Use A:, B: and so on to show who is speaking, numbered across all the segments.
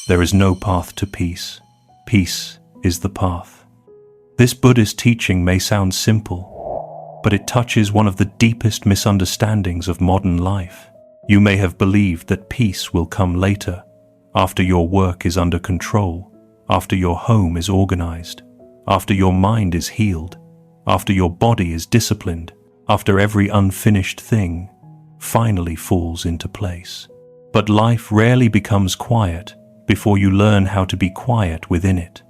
A: There is no path to peace. Peace is the path. This Buddhist teaching may sound simple, but it touches one of the deepest misunderstandings of modern life. You may have believed that peace will come later, after your work is under control, after your home is organized, after your mind is healed, after your body is disciplined, after every unfinished thing finally falls into place. But life rarely becomes quiet before you learn how to be quiet within it.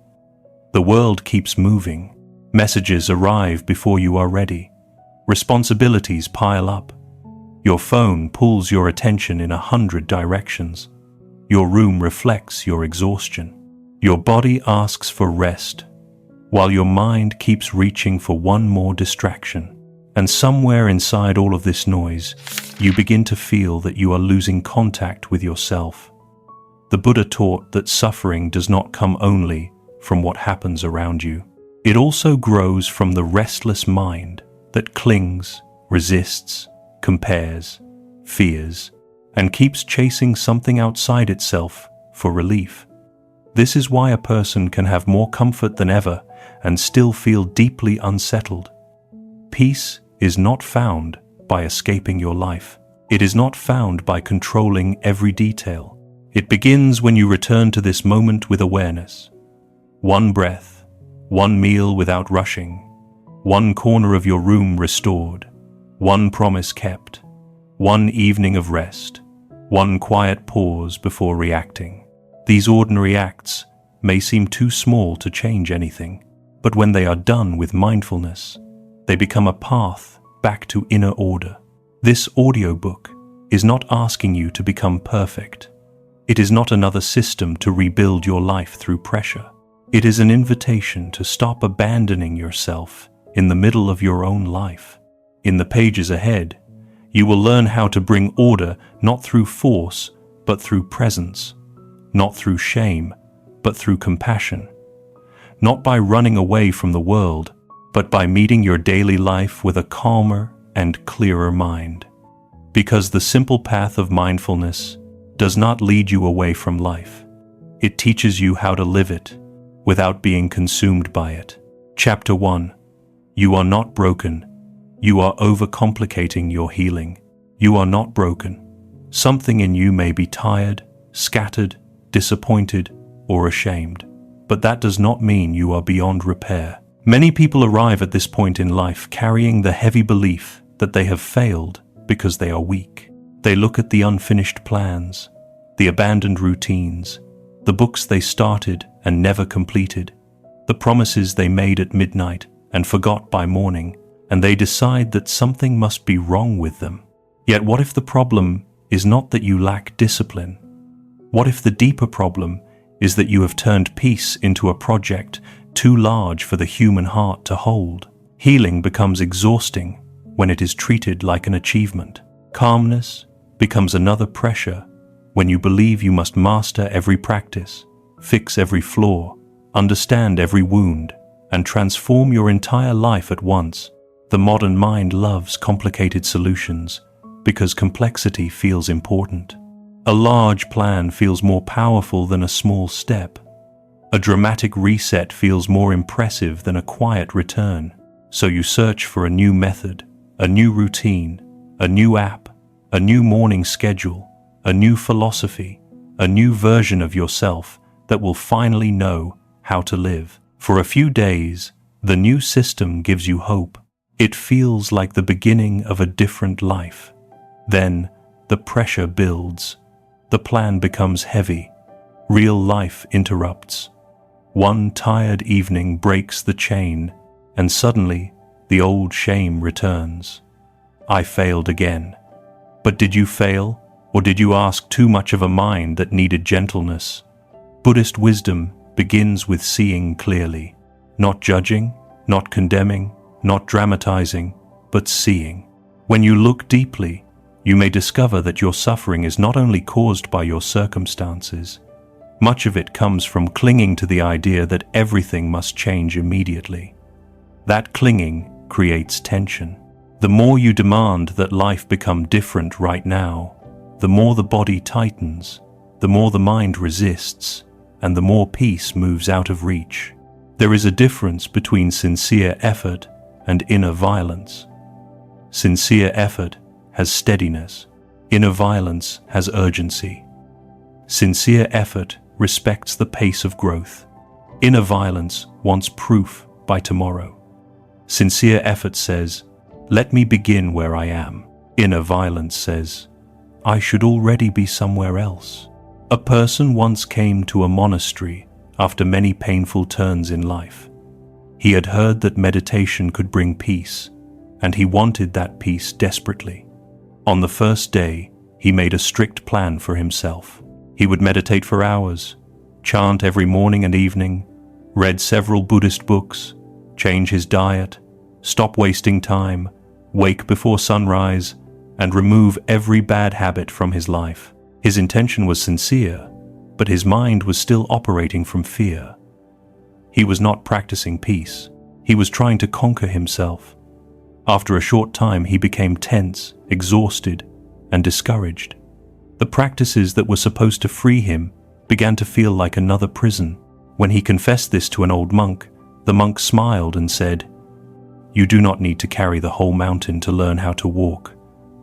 A: The world keeps moving. Messages arrive before you are ready. Responsibilities pile up. Your phone pulls your attention in 100 directions. Your room reflects your exhaustion. Your body asks for rest, while your mind keeps reaching for one more distraction. And somewhere inside all of this noise, you begin to feel that you are losing contact with yourself. The Buddha taught that suffering does not come only from what happens around you. It also grows from the restless mind that clings, resists, compares, fears, and keeps chasing something outside itself for relief. This is why a person can have more comfort than ever and still feel deeply unsettled. Peace is not found by escaping your life. It is not found by controlling every detail. It begins when you return to this moment with awareness. One breath, one meal without rushing, one corner of your room restored, one promise kept, one evening of rest, one quiet pause before reacting. These ordinary acts may seem too small to change anything, but when they are done with mindfulness, they become a path back to inner order. This audiobook is not asking you to become perfect. It is not another system to rebuild your life through pressure. It is an invitation to stop abandoning yourself in the middle of your own life. In the pages ahead, you will learn how to bring order not through force, but through presence, not through shame, but through compassion, not by running away from the world, but by meeting your daily life with a calmer and clearer mind. Because the simple path of mindfulness does not lead you away from life. It teaches you how to live it without being consumed by it. Chapter 1. You are not broken. You are overcomplicating your healing. You are not broken. Something in you may be tired, scattered, disappointed, or ashamed, but that does not mean you are beyond repair. Many people arrive at this point in life carrying the heavy belief that they have failed because they are weak. They look at the unfinished plans, the abandoned routines, the books they started and never completed, the promises they made at midnight and forgot by morning, and they decide that something must be wrong with them. Yet what if the problem is not that you lack discipline? What if the deeper problem is that you have turned peace into a project too large for the human heart to hold? Healing becomes exhausting when it is treated like an achievement. Calmness becomes another pressure when you believe you must master every practice, fix every flaw, understand every wound, and transform your entire life at once. The modern mind loves complicated solutions because complexity feels important. A large plan feels more powerful than a small step. A dramatic reset feels more impressive than a quiet return. So you search for a new method, a new routine, a new app, a new morning schedule, a new philosophy, a new version of yourself that will finally know how to live. For a few days, the new system gives you hope. It feels like the beginning of a different life. Then, the pressure builds. The plan becomes heavy. Real life interrupts. One tired evening breaks the chain, and suddenly, the old shame returns. I failed again. But did you fail, or did you ask too much of a mind that needed gentleness? Buddhist wisdom begins with seeing clearly, not judging, not condemning, not dramatizing, but seeing. When you look deeply, you may discover that your suffering is not only caused by your circumstances. Much of it comes from clinging to the idea that everything must change immediately. That clinging creates tension. The more you demand that life become different right now, the more the body tightens, the more the mind resists, and the more peace moves out of reach. There is a difference between sincere effort and inner violence. Sincere effort has steadiness. Inner violence has urgency. Sincere effort respects the pace of growth. Inner violence wants proof by tomorrow. Sincere effort says, "Let me begin where I am." Inner violence says, "I should already be somewhere else." A person once came to a monastery after many painful turns in life. He had heard that meditation could bring peace, and he wanted that peace desperately. On the first day, he made a strict plan for himself. He would meditate for hours, chant every morning and evening, read several Buddhist books, change his diet, stop wasting time, wake before sunrise, and remove every bad habit from his life. His intention was sincere, but his mind was still operating from fear. He was not practicing peace. He was trying to conquer himself. After a short time, he became tense, exhausted, and discouraged. The practices that were supposed to free him began to feel like another prison. When he confessed this to an old monk, the monk smiled and said, "You do not need to carry the whole mountain to learn how to walk.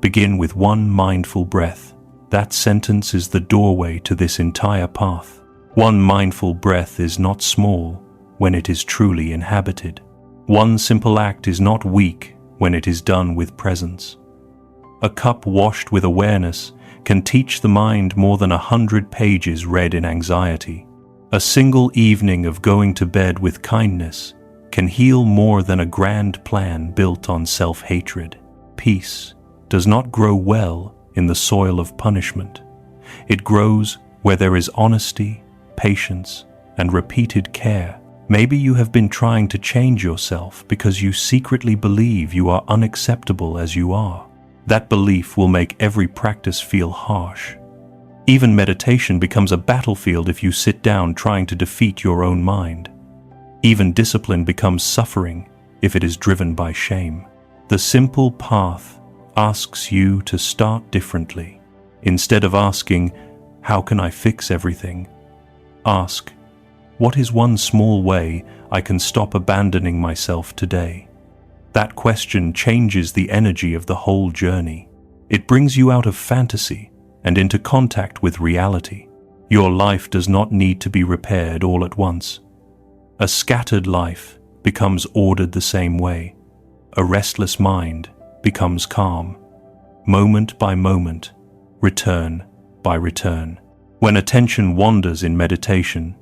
A: Begin with one mindful breath. That sentence is the doorway to this entire path." One mindful breath is not small when it is truly inhabited. One simple act is not weak when it is done with presence. A cup washed with awareness can teach the mind more than 100 pages read in anxiety. A single evening of going to bed with kindness can heal more than a grand plan built on self-hatred. Peace does not grow well in the soil of punishment. It grows where there is honesty, patience, and repeated care. Maybe you have been trying to change yourself because you secretly believe you are unacceptable as you are. That belief will make every practice feel harsh. Even meditation becomes a battlefield if you sit down trying to defeat your own mind. Even discipline becomes suffering if it is driven by shame. The simple path asks you to start differently. Instead of asking, "How can I fix everything?" ask, "What is one small way I can stop abandoning myself today?" That question changes the energy of the whole journey. It brings you out of fantasy and into contact with reality. Your life does not need to be repaired all at once. A scattered life becomes ordered the same way. A restless mind becomes calm. Moment by moment, return by return. When attention wanders in meditation,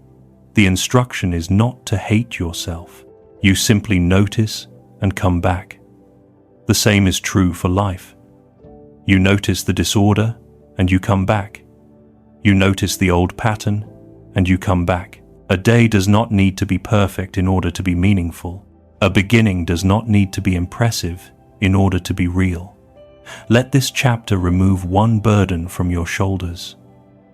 A: the instruction is not to hate yourself. You simply notice and come back. The same is true for life. You notice the disorder and you come back. You notice the old pattern and you come back. A day does not need to be perfect in order to be meaningful. A beginning does not need to be impressive in order to be real. Let this chapter remove one burden from your shoulders.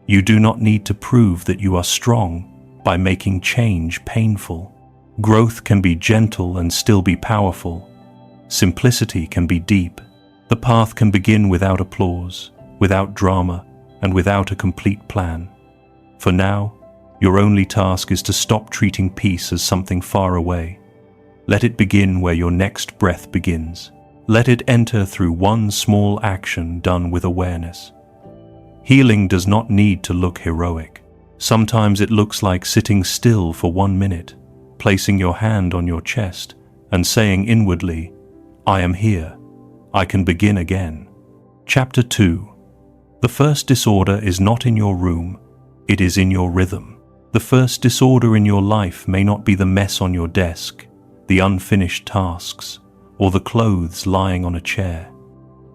A: You do not need to prove that you are strong by making change painful. Growth can be gentle and still be powerful. Simplicity can be deep. The path can begin without applause, without drama, and without a complete plan. For now, your only task is to stop treating peace as something far away. Let it begin where your next breath begins. Let it enter through one small action done with awareness. Healing does not need to look heroic. Sometimes it looks like sitting still for 1 minute, placing your hand on your chest and saying inwardly, "I am here. I can begin again." Chapter 2. The first disorder is not in your room, it is in your rhythm. The first disorder in your life may not be the mess on your desk, the unfinished tasks, or the clothes lying on a chair.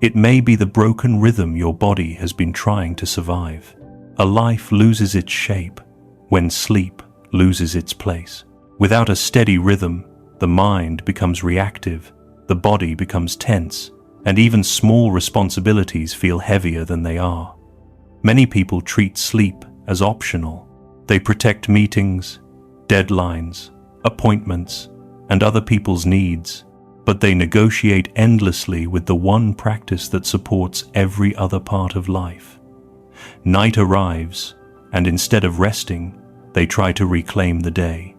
A: It may be the broken rhythm your body has been trying to survive. A life loses its shape when sleep loses its place. Without a steady rhythm, the mind becomes reactive, the body becomes tense, and even small responsibilities feel heavier than they are. Many people treat sleep as optional. They protect meetings, deadlines, appointments, and other people's needs, but they negotiate endlessly with the one practice that supports every other part of life. Night arrives, and instead of resting, they try to reclaim the day.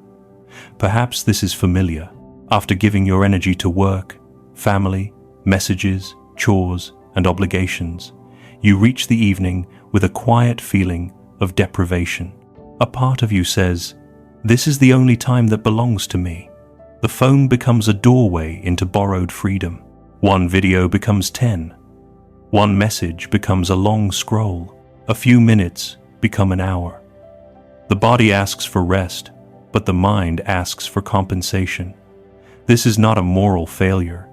A: Perhaps this is familiar. After giving your energy to work, family, messages, chores, and obligations, you reach the evening with a quiet feeling of deprivation. A part of you says, "This is the only time that belongs to me." The phone becomes a doorway into borrowed freedom. One video becomes 10. One message becomes a long scroll. A few minutes become an hour. The body asks for rest, but the mind asks for compensation. This is not a moral failure.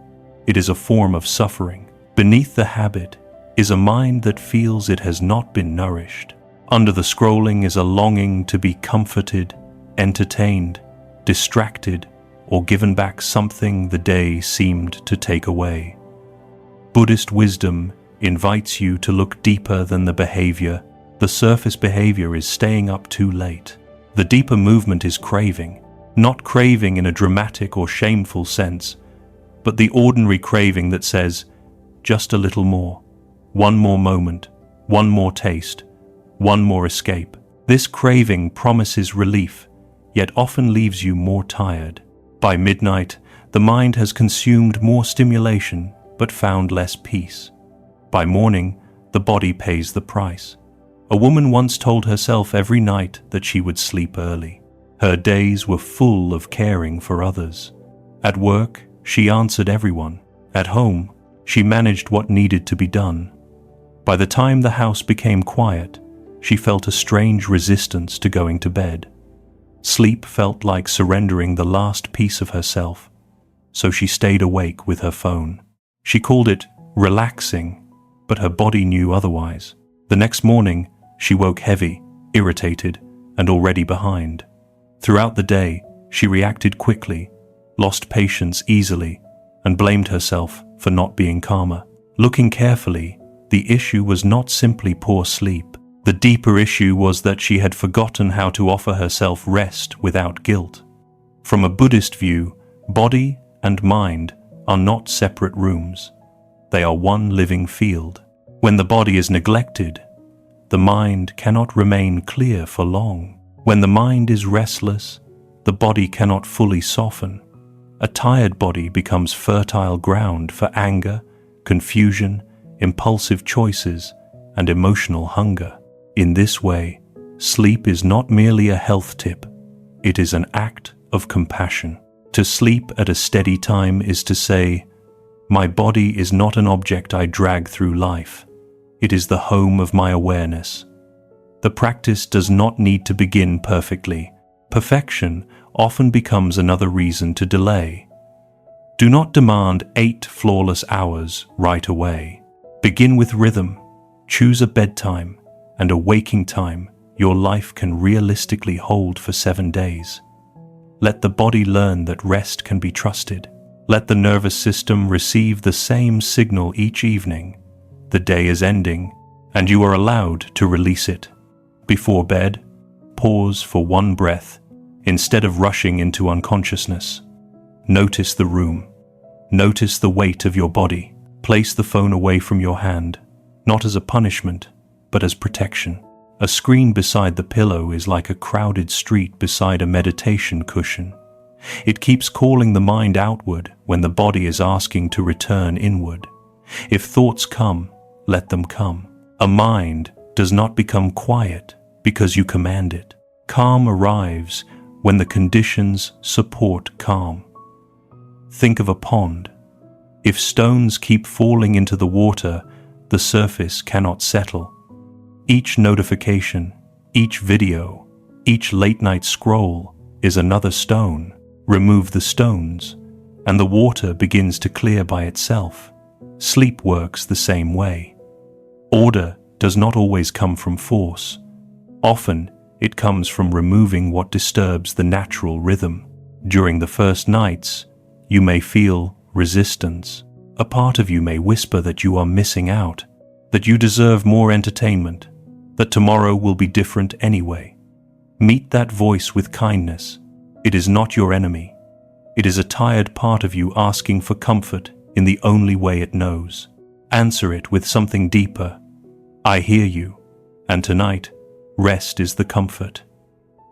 A: It is a form of suffering. Beneath the habit is a mind that feels it has not been nourished. Under the scrolling is a longing to be comforted, entertained, distracted, or given back something the day seemed to take away. Buddhist wisdom invites you to look deeper than the behavior. The surface behavior is staying up too late. The deeper movement is craving, not craving in a dramatic or shameful sense, but the ordinary craving that says, just a little more, one more moment, one more taste, one more escape. This craving promises relief, yet often leaves you more tired. By midnight, the mind has consumed more stimulation, but found less peace. By morning, the body pays the price. A woman once told herself every night that she would sleep early. Her days were full of caring for others. At work, she answered everyone. At home, she managed what needed to be done. By the time the house became quiet, she felt a strange resistance to going to bed. Sleep felt like surrendering the last piece of herself, so she stayed awake with her phone. She called it relaxing, but her body knew otherwise. The next morning, she woke heavy, irritated, and already behind. Throughout the day, she reacted quickly, lost patience easily, and blamed herself for not being calmer. Looking carefully, the issue was not simply poor sleep. The deeper issue was that she had forgotten how to offer herself rest without guilt. From a Buddhist view, body and mind are not separate rooms. They are one living field. When the body is neglected, the mind cannot remain clear for long. When the mind is restless, the body cannot fully soften. A tired body becomes fertile ground for anger, confusion, impulsive choices, and emotional hunger. In this way, sleep is not merely a health tip, it is an act of compassion. To sleep at a steady time is to say, my body is not an object I drag through life. It is the home of my awareness. The practice does not need to begin perfectly. Perfection often becomes another reason to delay. Do not demand 8 flawless hours right away. Begin with rhythm. Choose a bedtime and a waking time your life can realistically hold for 7 days. Let the body learn that rest can be trusted. Let the nervous system receive the same signal each evening. The day is ending, and you are allowed to release it. Before bed, pause for one breath, instead of rushing into unconsciousness. Notice the room. Notice the weight of your body. Place the phone away from your hand, not as a punishment, but as protection. A screen beside the pillow is like a crowded street beside a meditation cushion. It keeps calling the mind outward when the body is asking to return inward. If thoughts come, let them come. A mind does not become quiet because you command it. Calm arrives when the conditions support calm. Think of a pond. If stones keep falling into the water, the surface cannot settle. Each notification, each video, each late-night scroll is another stone. Remove the stones, and the water begins to clear by itself. Sleep works the same way. Order does not always come from force. Often, it comes from removing what disturbs the natural rhythm. During the first nights, you may feel resistance. A part of you may whisper that you are missing out, that you deserve more entertainment, that tomorrow will be different anyway. Meet that voice with kindness. It is not your enemy. It is a tired part of you asking for comfort in the only way it knows. Answer it with something deeper. I hear you, and tonight, Rest is the comfort.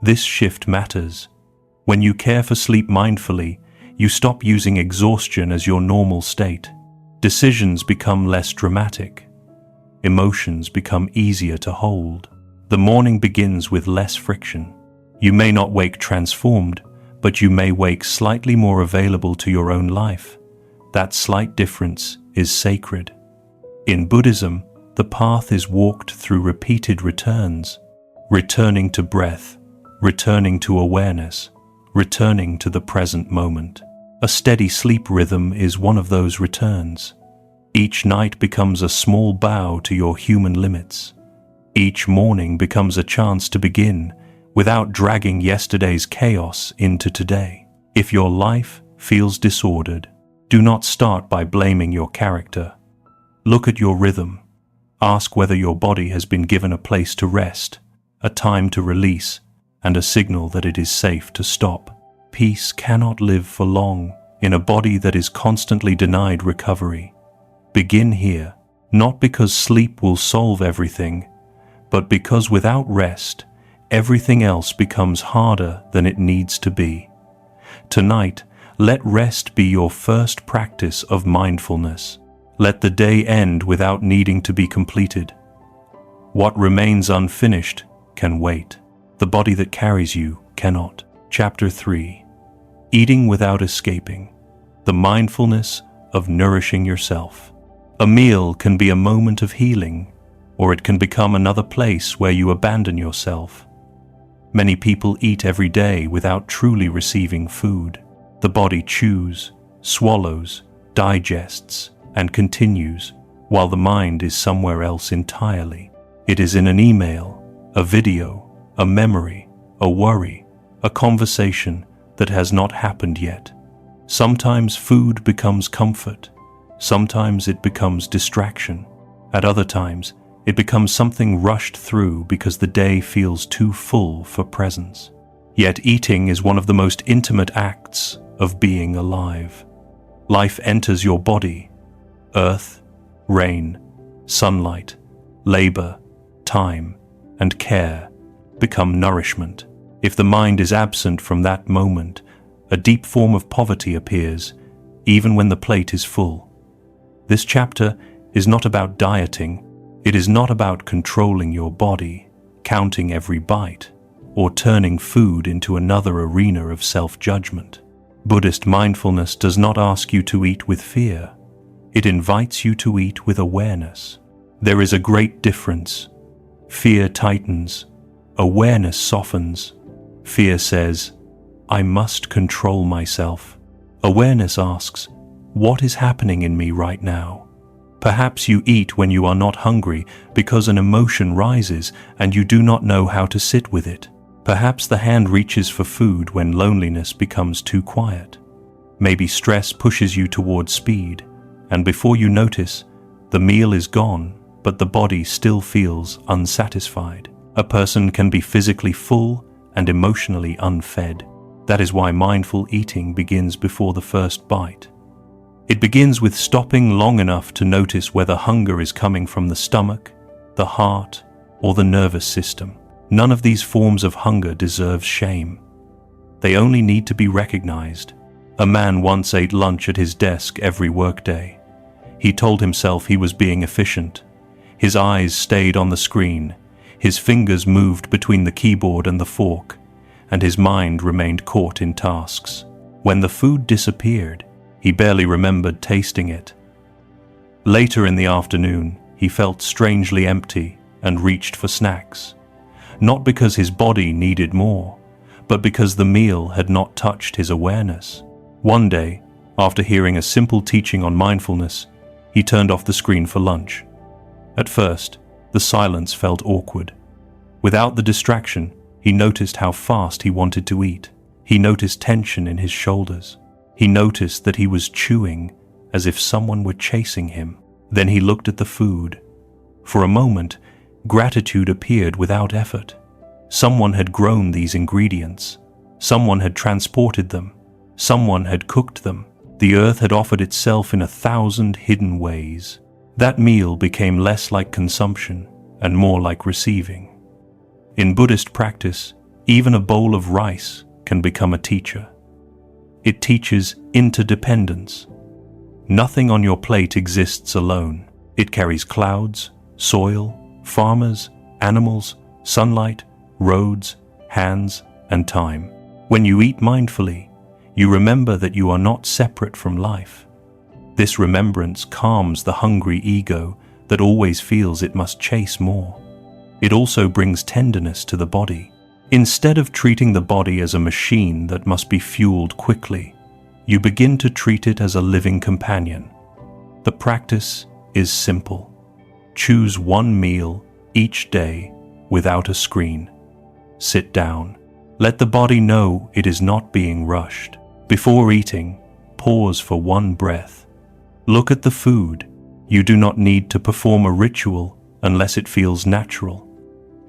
A: This shift matters. When you care for sleep mindfully, you stop using exhaustion as your normal state. Decisions become less dramatic. Emotions become easier to hold. The morning begins with less friction. You may not wake transformed, but you may wake slightly more available to your own life. That slight difference is sacred. In Buddhism, the path is walked through repeated returns, returning to breath, returning to awareness, returning to the present moment. A steady sleep rhythm is one of those returns. Each night becomes a small bow to your human limits. Each morning becomes a chance to begin without dragging yesterday's chaos into today. If your life feels disordered, do not start by blaming your character. Look at your rhythm. Ask whether your body has been given a place to rest, a time to release, and a signal that it is safe to stop. Peace cannot live for long in a body that is constantly denied recovery. Begin here, not because sleep will solve everything, but because without rest, everything else becomes harder than it needs to be. Tonight, let rest be your first practice of mindfulness. Let the day end without needing to be completed. What remains unfinished can wait. The body that carries you cannot. Chapter 3. Eating without escaping. The mindfulness of nourishing yourself. A meal can be a moment of healing, or it can become another place where you abandon yourself. Many people eat every day without truly receiving food. The body chews, swallows, digests, and continues, while the mind is somewhere else entirely. It is in an email, a video, a memory, a worry, a conversation that has not happened yet. Sometimes food becomes comfort. Sometimes it becomes distraction. At other times, it becomes something rushed through because the day feels too full for presence. Yet eating is one of the most intimate acts of being alive. Life enters your body. Earth, rain, sunlight, labor, time, and care become nourishment. If the mind is absent from that moment, a deep form of poverty appears, even when the plate is full. This chapter is not about dieting. It is not about controlling your body, counting every bite, or turning food into another arena of self-judgment. Buddhist mindfulness does not ask you to eat with fear. It invites you to eat with awareness. There is a great difference. Fear tightens. Awareness softens. Fear says, I must control myself. Awareness asks, what is happening in me right now? Perhaps you eat when you are not hungry because an emotion rises and you do not know how to sit with it. Perhaps the hand reaches for food when loneliness becomes too quiet. Maybe stress pushes you toward speed, and before you notice, the meal is gone, but the body still feels unsatisfied. A person can be physically full and emotionally unfed. That is why mindful eating begins before the first bite. It begins with stopping long enough to notice whether hunger is coming from the stomach, the heart, or the nervous system. None of these forms of hunger deserves shame. They only need to be recognized. A man once ate lunch at his desk every workday. He told himself he was being efficient. His eyes stayed on the screen. His fingers moved between the keyboard and the fork, and his mind remained caught in tasks. When the food disappeared, he barely remembered tasting it. Later in the afternoon, he felt strangely empty and reached for snacks. Not because his body needed more, but because the meal had not touched his awareness. One day, after hearing a simple teaching on mindfulness, he turned off the screen for lunch. At first, the silence felt awkward. Without the distraction, he noticed how fast he wanted to eat. He noticed tension in his shoulders. He noticed that he was chewing as if someone were chasing him. Then he looked at the food. For a moment, gratitude appeared without effort. Someone had grown these ingredients. Someone had transported them. Someone had cooked them. The earth had offered itself in 1,000 hidden ways. That meal became less like consumption and more like receiving. In Buddhist practice, even a bowl of rice can become a teacher. It teaches interdependence. Nothing on your plate exists alone. It carries clouds, soil, farmers, animals, sunlight, roads, hands, and time. When you eat mindfully, you remember that you are not separate from life. This remembrance calms the hungry ego that always feels it must chase more. It also brings tenderness to the body. Instead of treating the body as a machine that must be fueled quickly, you begin to treat it as a living companion. The practice is simple. Choose one meal each day without a screen. Sit down. Let the body know it is not being rushed. Before eating, pause for one breath. Look at the food. You do not need to perform a ritual unless it feels natural.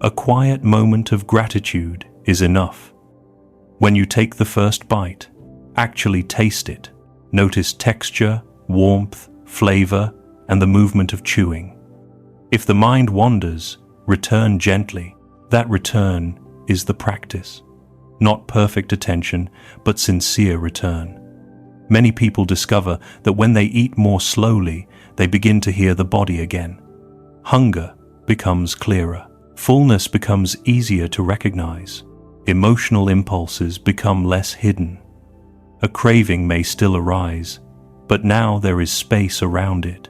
A: A quiet moment of gratitude is enough. When you take the first bite, actually taste it. Notice texture, warmth, flavor, and the movement of chewing. If the mind wanders, return gently. That return is the practice. Not perfect attention, but sincere return. Many people discover that when they eat more slowly, they begin to hear the body again. Hunger becomes clearer. Fullness becomes easier to recognize. Emotional impulses become less hidden. A craving may still arise, but now there is space around it.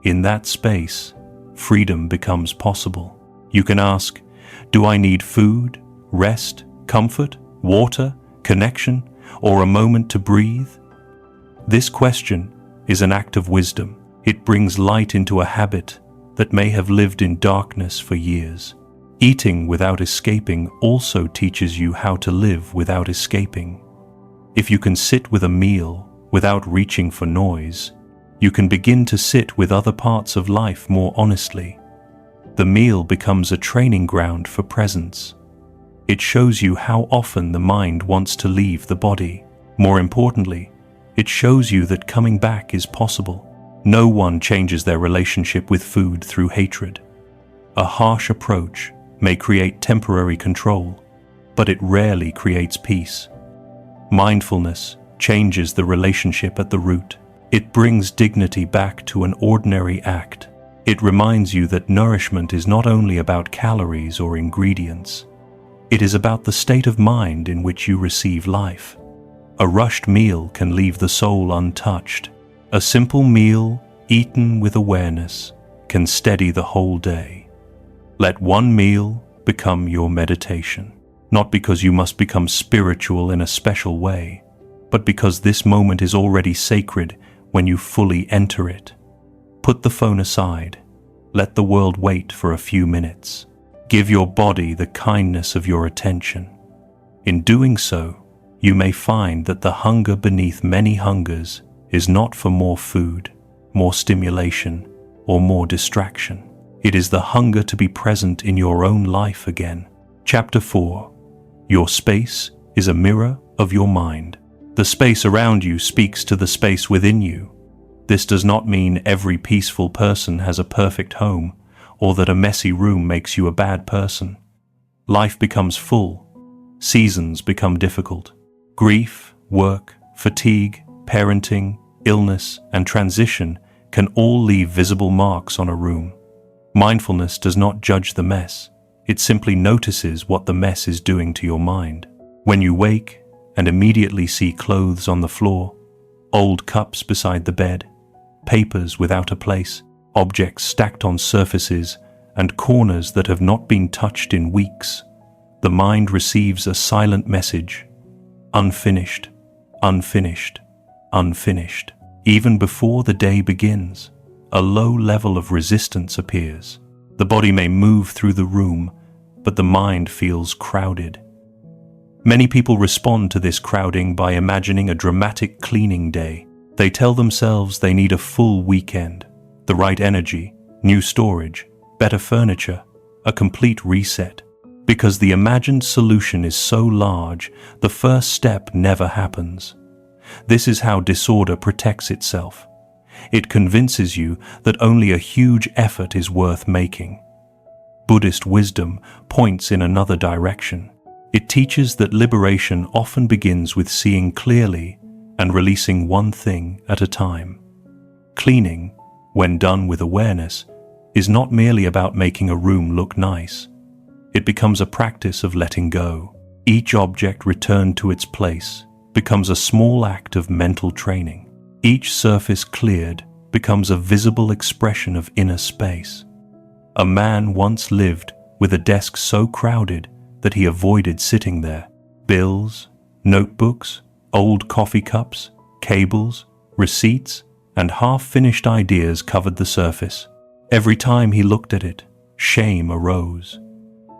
A: In that space, freedom becomes possible. You can ask, do I need food, rest, comfort, water, connection, or a moment to breathe? This question is an act of wisdom. It brings light into a habit that may have lived in darkness for years. Eating without escaping also teaches you how to live without escaping. If you can sit with a meal without reaching for noise, you can begin to sit with other parts of life more honestly. The meal becomes a training ground for presence. It shows you how often the mind wants to leave the body. More importantly, it shows you that coming back is possible. No one changes their relationship with food through hatred. A harsh approach may create temporary control, but it rarely creates peace. Mindfulness changes the relationship at the root. It brings dignity back to an ordinary act. It reminds you that nourishment is not only about calories or ingredients. It is about the state of mind in which you receive life. A rushed meal can leave the soul untouched. A simple meal, eaten with awareness, can steady the whole day. Let one meal become your meditation, not because you must become spiritual in a special way, but because this moment is already sacred when you fully enter it. Put the phone aside. Let the world wait for a few minutes. Give your body the kindness of your attention. In doing so, you may find that the hunger beneath many hungers is not for more food, more stimulation, or more distraction. It is the hunger to be present in your own life again. Chapter 4. Your space is a mirror of your mind. The space around you speaks to the space within you. This does not mean every peaceful person has a perfect home, or that a messy room makes you a bad person. Life becomes full. Seasons become difficult. Grief, work, fatigue, parenting, illness, and transition can all leave visible marks on a room. Mindfulness does not judge the mess. It simply notices what the mess is doing to your mind. When you wake and immediately see clothes on the floor, old cups beside the bed, papers without a place, objects stacked on surfaces, and corners that have not been touched in weeks, the mind receives a silent message: unfinished, unfinished, unfinished. Even before the day begins, a low level of resistance appears. The body may move through the room, but the mind feels crowded. Many people respond to this crowding by imagining a dramatic cleaning day. They tell themselves they need a full weekend, the right energy, new storage, better furniture, a complete reset. Because the imagined solution is so large, the first step never happens. This is how disorder protects itself. It convinces you that only a huge effort is worth making. Buddhist wisdom points in another direction. It teaches that liberation often begins with seeing clearly and releasing one thing at a time. Cleaning, when done with awareness, is not merely about making a room look nice. It becomes a practice of letting go. Each object returned to its place becomes a small act of mental training. Each surface cleared becomes a visible expression of inner space. A man once lived with a desk so crowded that he avoided sitting there. Bills, notebooks, old coffee cups, cables, receipts, and half-finished ideas covered the surface. Every time he looked at it, shame arose.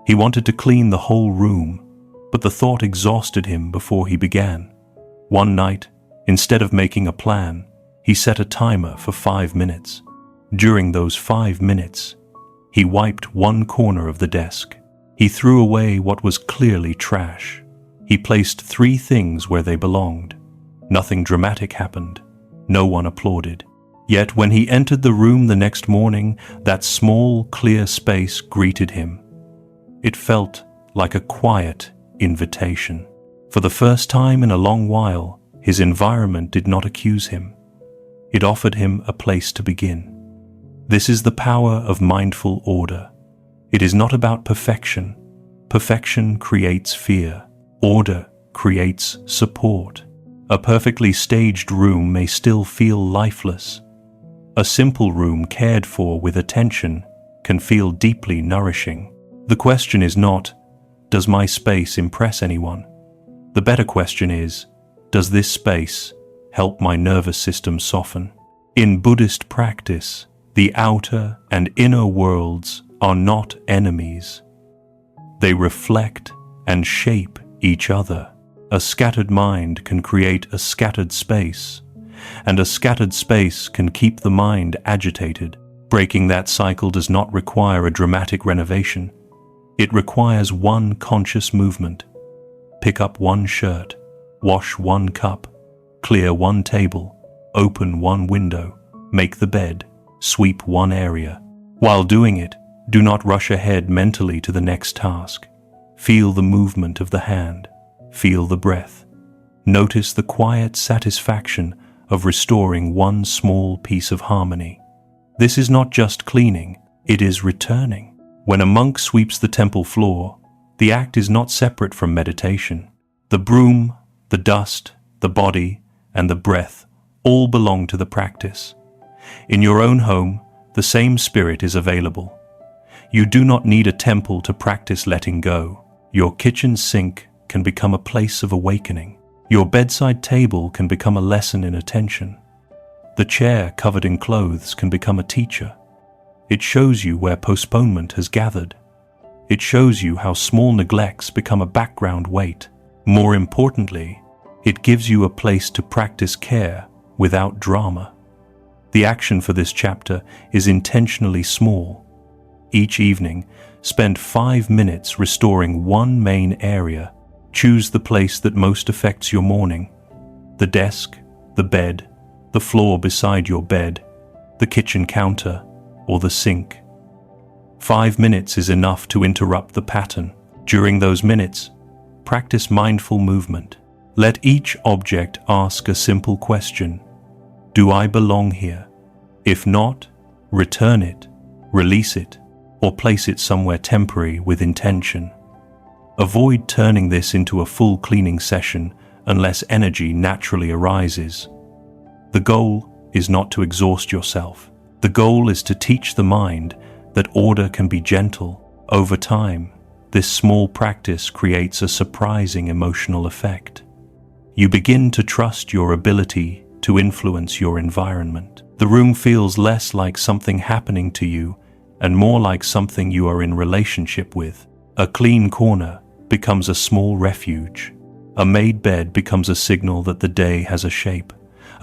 A: He wanted to clean the whole room, but the thought exhausted him before he began. One night, instead of making a plan, he set a timer for 5 minutes. During those 5 minutes, he wiped one corner of the desk. He threw away what was clearly trash. He placed 3 things where they belonged. Nothing dramatic happened. No one applauded. Yet when he entered the room the next morning, that small, clear space greeted him. It felt like a quiet invitation. For the first time in a long while, his environment did not accuse him. It offered him a place to begin. This is the power of mindful order. It is not about perfection. Perfection creates fear. Order creates support. A perfectly staged room may still feel lifeless. A simple room cared for with attention can feel deeply nourishing. The question is not, does my space impress anyone? The better question is, does this space help my nervous system soften? In Buddhist practice, the outer and inner worlds are not enemies. They reflect and shape each other. A scattered mind can create a scattered space, and a scattered space can keep the mind agitated. Breaking that cycle does not require a dramatic renovation. It requires one conscious movement. Pick up one shirt, wash one cup, clear one table, open one window, make the bed, sweep one area. While doing it, do not rush ahead mentally to the next task. Feel the movement of the hand. Feel the breath. Notice the quiet satisfaction of restoring one small piece of harmony. This is not just cleaning, it is returning. When a monk sweeps the temple floor, the act is not separate from meditation. The broom, the dust, the body, and the breath all belong to the practice. In your own home, the same spirit is available. You do not need a temple to practice letting go. Your kitchen sink can become a place of awakening. Your bedside table can become a lesson in attention. The chair covered in clothes can become a teacher. It shows you where postponement has gathered. It shows you how small neglects become a background weight. More importantly, it gives you a place to practice care without drama. The action for this chapter is intentionally small. Each evening, spend 5 minutes restoring one main area. Choose the place that most affects your morning. The desk, the bed, the floor beside your bed, the kitchen counter, or the sink. 5 minutes is enough to interrupt the pattern. During those minutes, practice mindful movement. Let each object ask a simple question. Do I belong here? If not, return it, release it, or place it somewhere temporary with intention. Avoid turning this into a full cleaning session unless energy naturally arises. The goal is not to exhaust yourself. The goal is to teach the mind that order can be gentle. Over time, this small practice creates a surprising emotional effect. You begin to trust your ability to influence your environment. The room feels less like something happening to you and more like something you are in relationship with. A clean corner becomes a small refuge. A made bed becomes a signal that the day has a shape.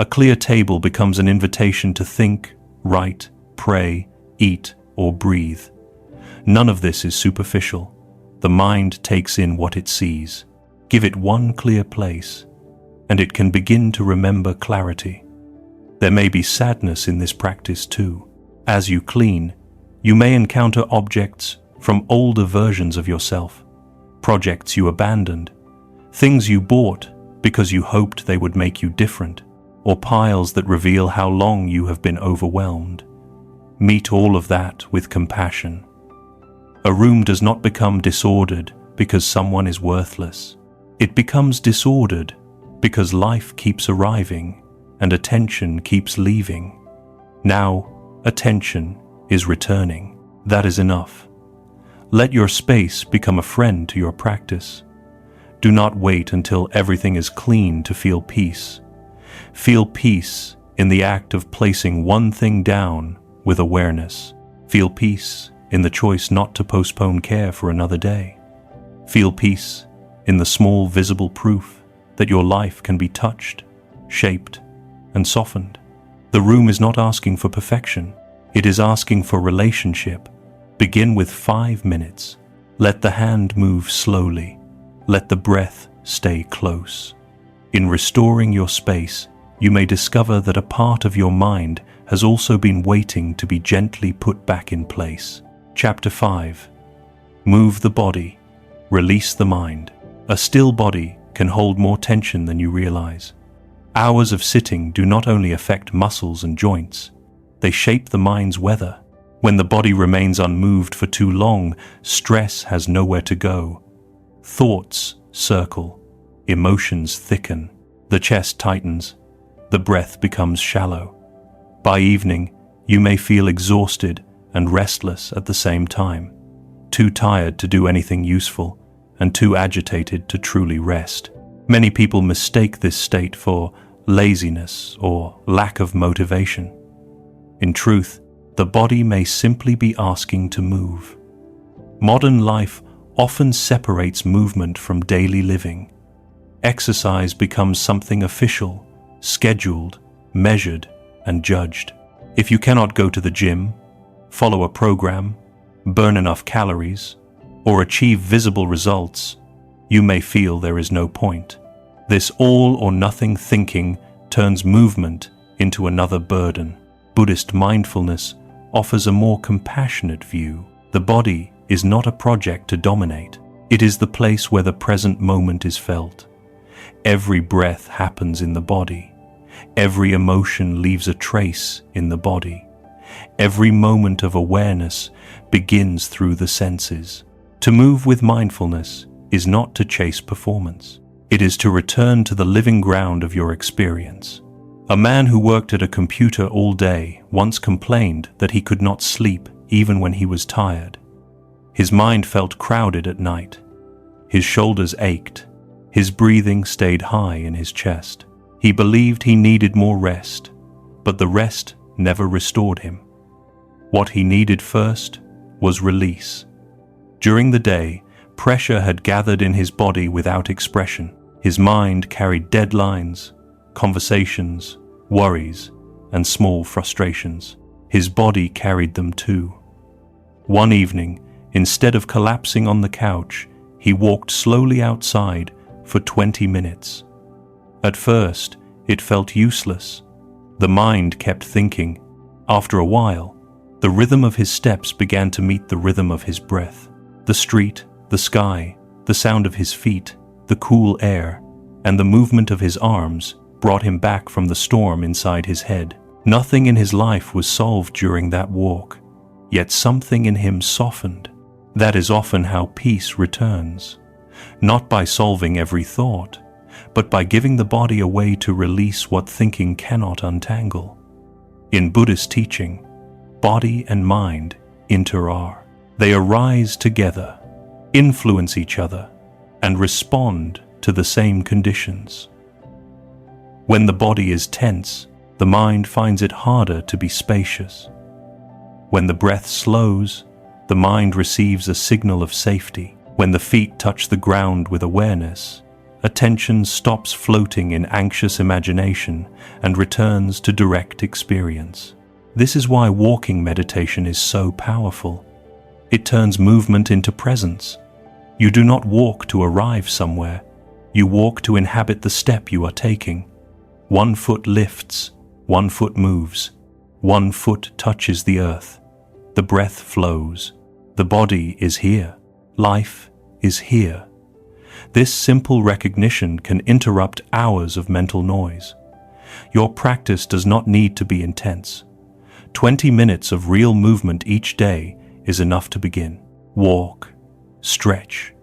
A: A clear table becomes an invitation to think, write, pray, eat, or breathe. None of this is superficial. The mind takes in what it sees. Give it one clear place, and it can begin to remember clarity. There may be sadness in this practice too. As you clean, you may encounter objects from older versions of yourself, projects you abandoned, things you bought because you hoped they would make you different, or piles that reveal how long you have been overwhelmed. Meet all of that with compassion. A room does not become disordered because someone is worthless. It becomes disordered because life keeps arriving and attention keeps leaving. Now, attention is returning. That is enough. Let your space become a friend to your practice. Do not wait until everything is clean to feel peace. Feel peace in the act of placing one thing down with awareness. Feel peace in the choice not to postpone care for another day. Feel peace in the small visible proof that your life can be touched, shaped, and softened. The room is not asking for perfection. It is asking for relationship. Begin with 5 minutes. Let the hand move slowly. Let the breath stay close. In restoring your space, you may discover that a part of your mind has also been waiting to be gently put back in place. Chapter 5. Move the body. Release the mind. A still body can hold more tension than you realize. Hours of sitting do not only affect muscles and joints, they shape the mind's weather. When the body remains unmoved for too long, stress has nowhere to go. Thoughts circle, emotions thicken, the chest tightens, the breath becomes shallow. By evening, you may feel exhausted and restless at the same time, too tired to do anything useful and too agitated to truly rest. Many people mistake this state for laziness or lack of motivation. In truth, the body may simply be asking to move. Modern life often separates movement from daily living. Exercise becomes something official, scheduled, measured, and judged. If you cannot go to the gym, follow a program, burn enough calories, or achieve visible results, you may feel there is no point. This all-or-nothing thinking turns movement into another burden. Buddhist mindfulness offers a more compassionate view. The body is not a project to dominate. It is the place where the present moment is felt. Every breath happens in the body. Every emotion leaves a trace in the body. Every moment of awareness begins through the senses. To move with mindfulness is not to chase performance. It is to return to the living ground of your experience. A man who worked at a computer all day once complained that he could not sleep even when he was tired. His mind felt crowded at night. His shoulders ached. His breathing stayed high in his chest. He believed he needed more rest, but the rest never restored him. What he needed first was release. During the day, pressure had gathered in his body without expression. His mind carried deadlines, conversations, worries, and small frustrations. His body carried them too. One evening, instead of collapsing on the couch, he walked slowly outside for 20 minutes. At first, it felt useless. The mind kept thinking. After a while, the rhythm of his steps began to meet the rhythm of his breath. The street, the sky, the sound of his feet, the cool air, and the movement of his arms brought him back from the storm inside his head. Nothing in his life was solved during that walk, yet something in him softened. That is often how peace returns, not by solving every thought, but by giving the body a way to release what thinking cannot untangle. In Buddhist teaching, body and mind inter-are. They arise together, influence each other, and respond to the same conditions. When the body is tense, the mind finds it harder to be spacious. When the breath slows, the mind receives a signal of safety. When the feet touch the ground with awareness, attention stops floating in anxious imagination and returns to direct experience. This is why walking meditation is so powerful. It turns movement into presence. You do not walk to arrive somewhere. You walk to inhabit the step you are taking. One foot lifts, one foot moves, one foot touches the earth. The breath flows. The body is here. Life is here. This simple recognition can interrupt hours of mental noise. Your practice does not need to be intense. 20 minutes of real movement each day is enough to begin. Walk, stretch,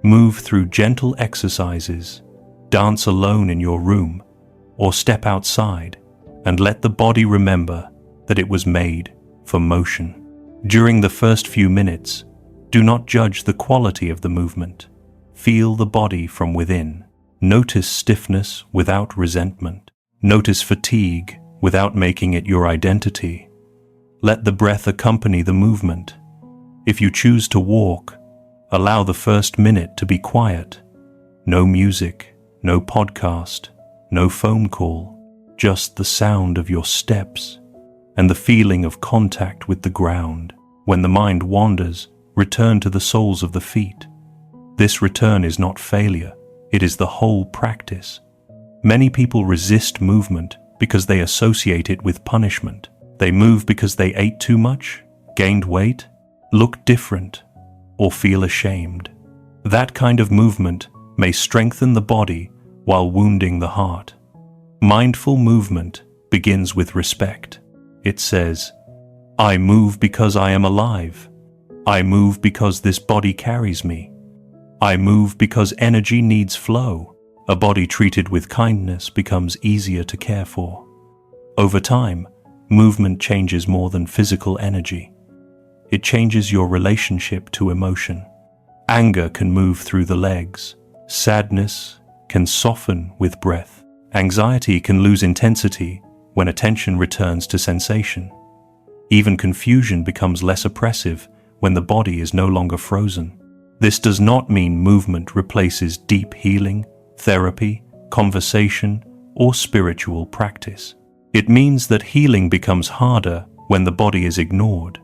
A: move through gentle exercises, dance alone in your room, or step outside and let the body remember that it was made for motion. During the first few minutes, do not judge the quality of the movement. Feel the body from within. Notice stiffness without resentment. Notice fatigue without making it your identity. Let the breath accompany the movement. If you choose to walk, allow the first minute to be quiet. No music, no podcast, no phone call, just the sound of your steps and the feeling of contact with the ground. When the mind wanders, return to the soles of the feet. This return is not failure, it is the whole practice. Many people resist movement because they associate it with punishment. They move because they ate too much, gained weight, look different, or feel ashamed. That kind of movement may strengthen the body while wounding the heart. Mindful movement begins with respect. It says, I move because I am alive. I move because this body carries me. I move because energy needs flow. A body treated with kindness becomes easier to care for. Over time, movement changes more than physical energy. It changes your relationship to emotion. Anger can move through the legs. Sadness can soften with breath. Anxiety can lose intensity when attention returns to sensation. Even confusion becomes less oppressive when the body is no longer frozen. This does not mean movement replaces deep healing, therapy, conversation, or spiritual practice. It means that healing becomes harder when the body is ignored.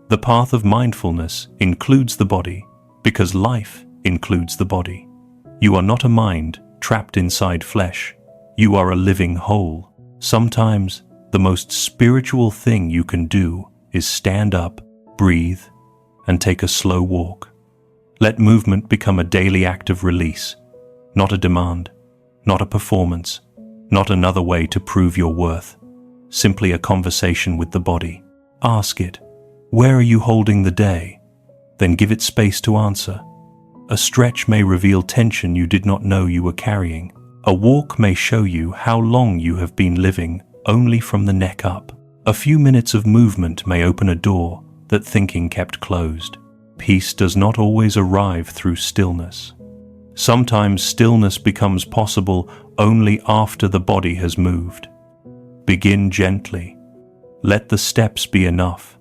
A: The path of mindfulness includes the body because life includes the body. You are not a mind trapped inside flesh. You are a living whole. Sometimes the most spiritual thing you can do is stand up, breathe, and take a slow walk. Let movement become a daily act of release, not a demand, not a performance, not another way to prove your worth. Simply a conversation with the body. Ask it, where are you holding the day? Then give it space to answer. A stretch may reveal tension you did not know you were carrying. A walk may show you how long you have been living only from the neck up. A few minutes of movement may open a door that thinking kept closed. Peace does not always arrive through stillness. Sometimes stillness becomes possible only after the body has moved. Begin gently. Let the steps be enough.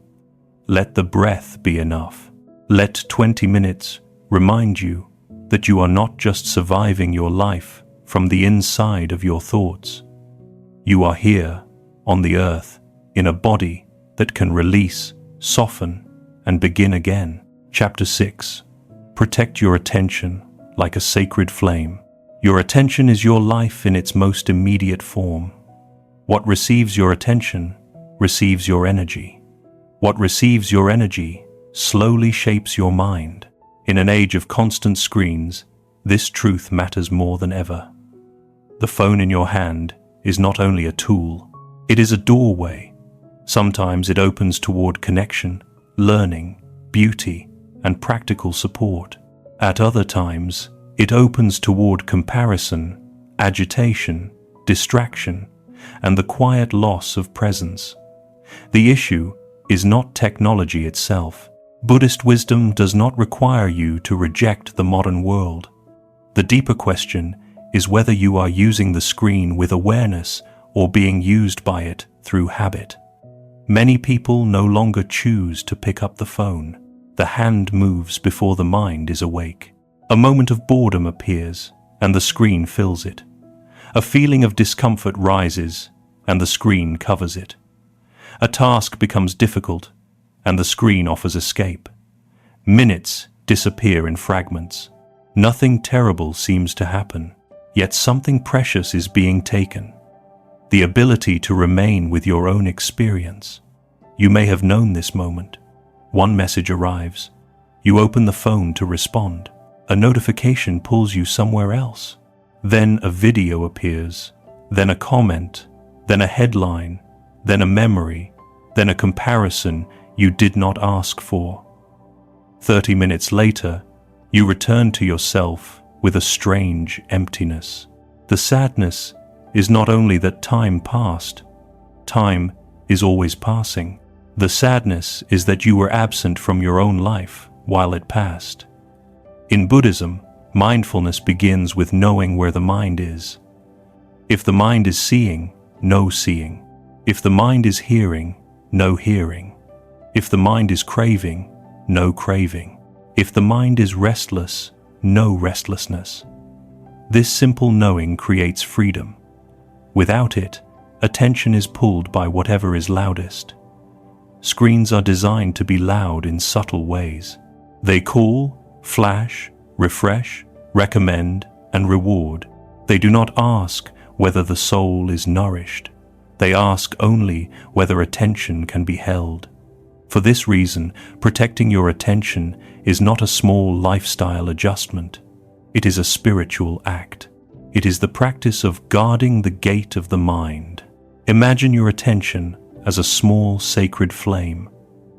A: Let the breath be enough. Let 20 minutes remind you that you are not just surviving your life from the inside of your thoughts. You are here, on the earth, in a body that can release, soften, and begin again. Chapter 6. Protect your attention like a sacred flame. Your attention is your life in its most immediate form. What receives your attention receives your energy. What receives your energy slowly shapes your mind. In an age of constant screens, this truth matters more than ever. The phone in your hand is not only a tool, it is a doorway. Sometimes it opens toward connection, learning, beauty, and practical support. At other times, it opens toward comparison, agitation, distraction, and the quiet loss of presence. The issue is not technology itself. Buddhist wisdom does not require you to reject the modern world. The deeper question is whether you are using the screen with awareness or being used by it through habit. Many people no longer choose to pick up the phone. The hand moves before the mind is awake. A moment of boredom appears, and the screen fills it. A feeling of discomfort rises, and the screen covers it. A task becomes difficult, and the screen offers escape. Minutes disappear in fragments. Nothing terrible seems to happen, yet something precious is being taken. The ability to remain with your own experience. You may have known this moment. One message arrives, You open the phone to respond. A notification pulls you somewhere else. Then a video appears, then a comment, then a headline, then a memory, then a comparison you did not ask for. 30 minutes later, you return to yourself with a strange emptiness. The sadness is not only that time passed. Time is always passing. The sadness is that you were absent from your own life while it passed. In Buddhism, mindfulness begins with knowing where the mind is. If the mind is seeing, no seeing. If the mind is hearing, no hearing. If the mind is craving, no craving. If the mind is restless, no restlessness. This simple knowing creates freedom. Without it, attention is pulled by whatever is loudest. Screens are designed to be loud in subtle ways. They call, flash, refresh, recommend, and reward. They do not ask whether the soul is nourished. They ask only whether attention can be held. For this reason, protecting your attention is not a small lifestyle adjustment. It is a spiritual act. It is the practice of guarding the gate of the mind. Imagine your attention as a small sacred flame.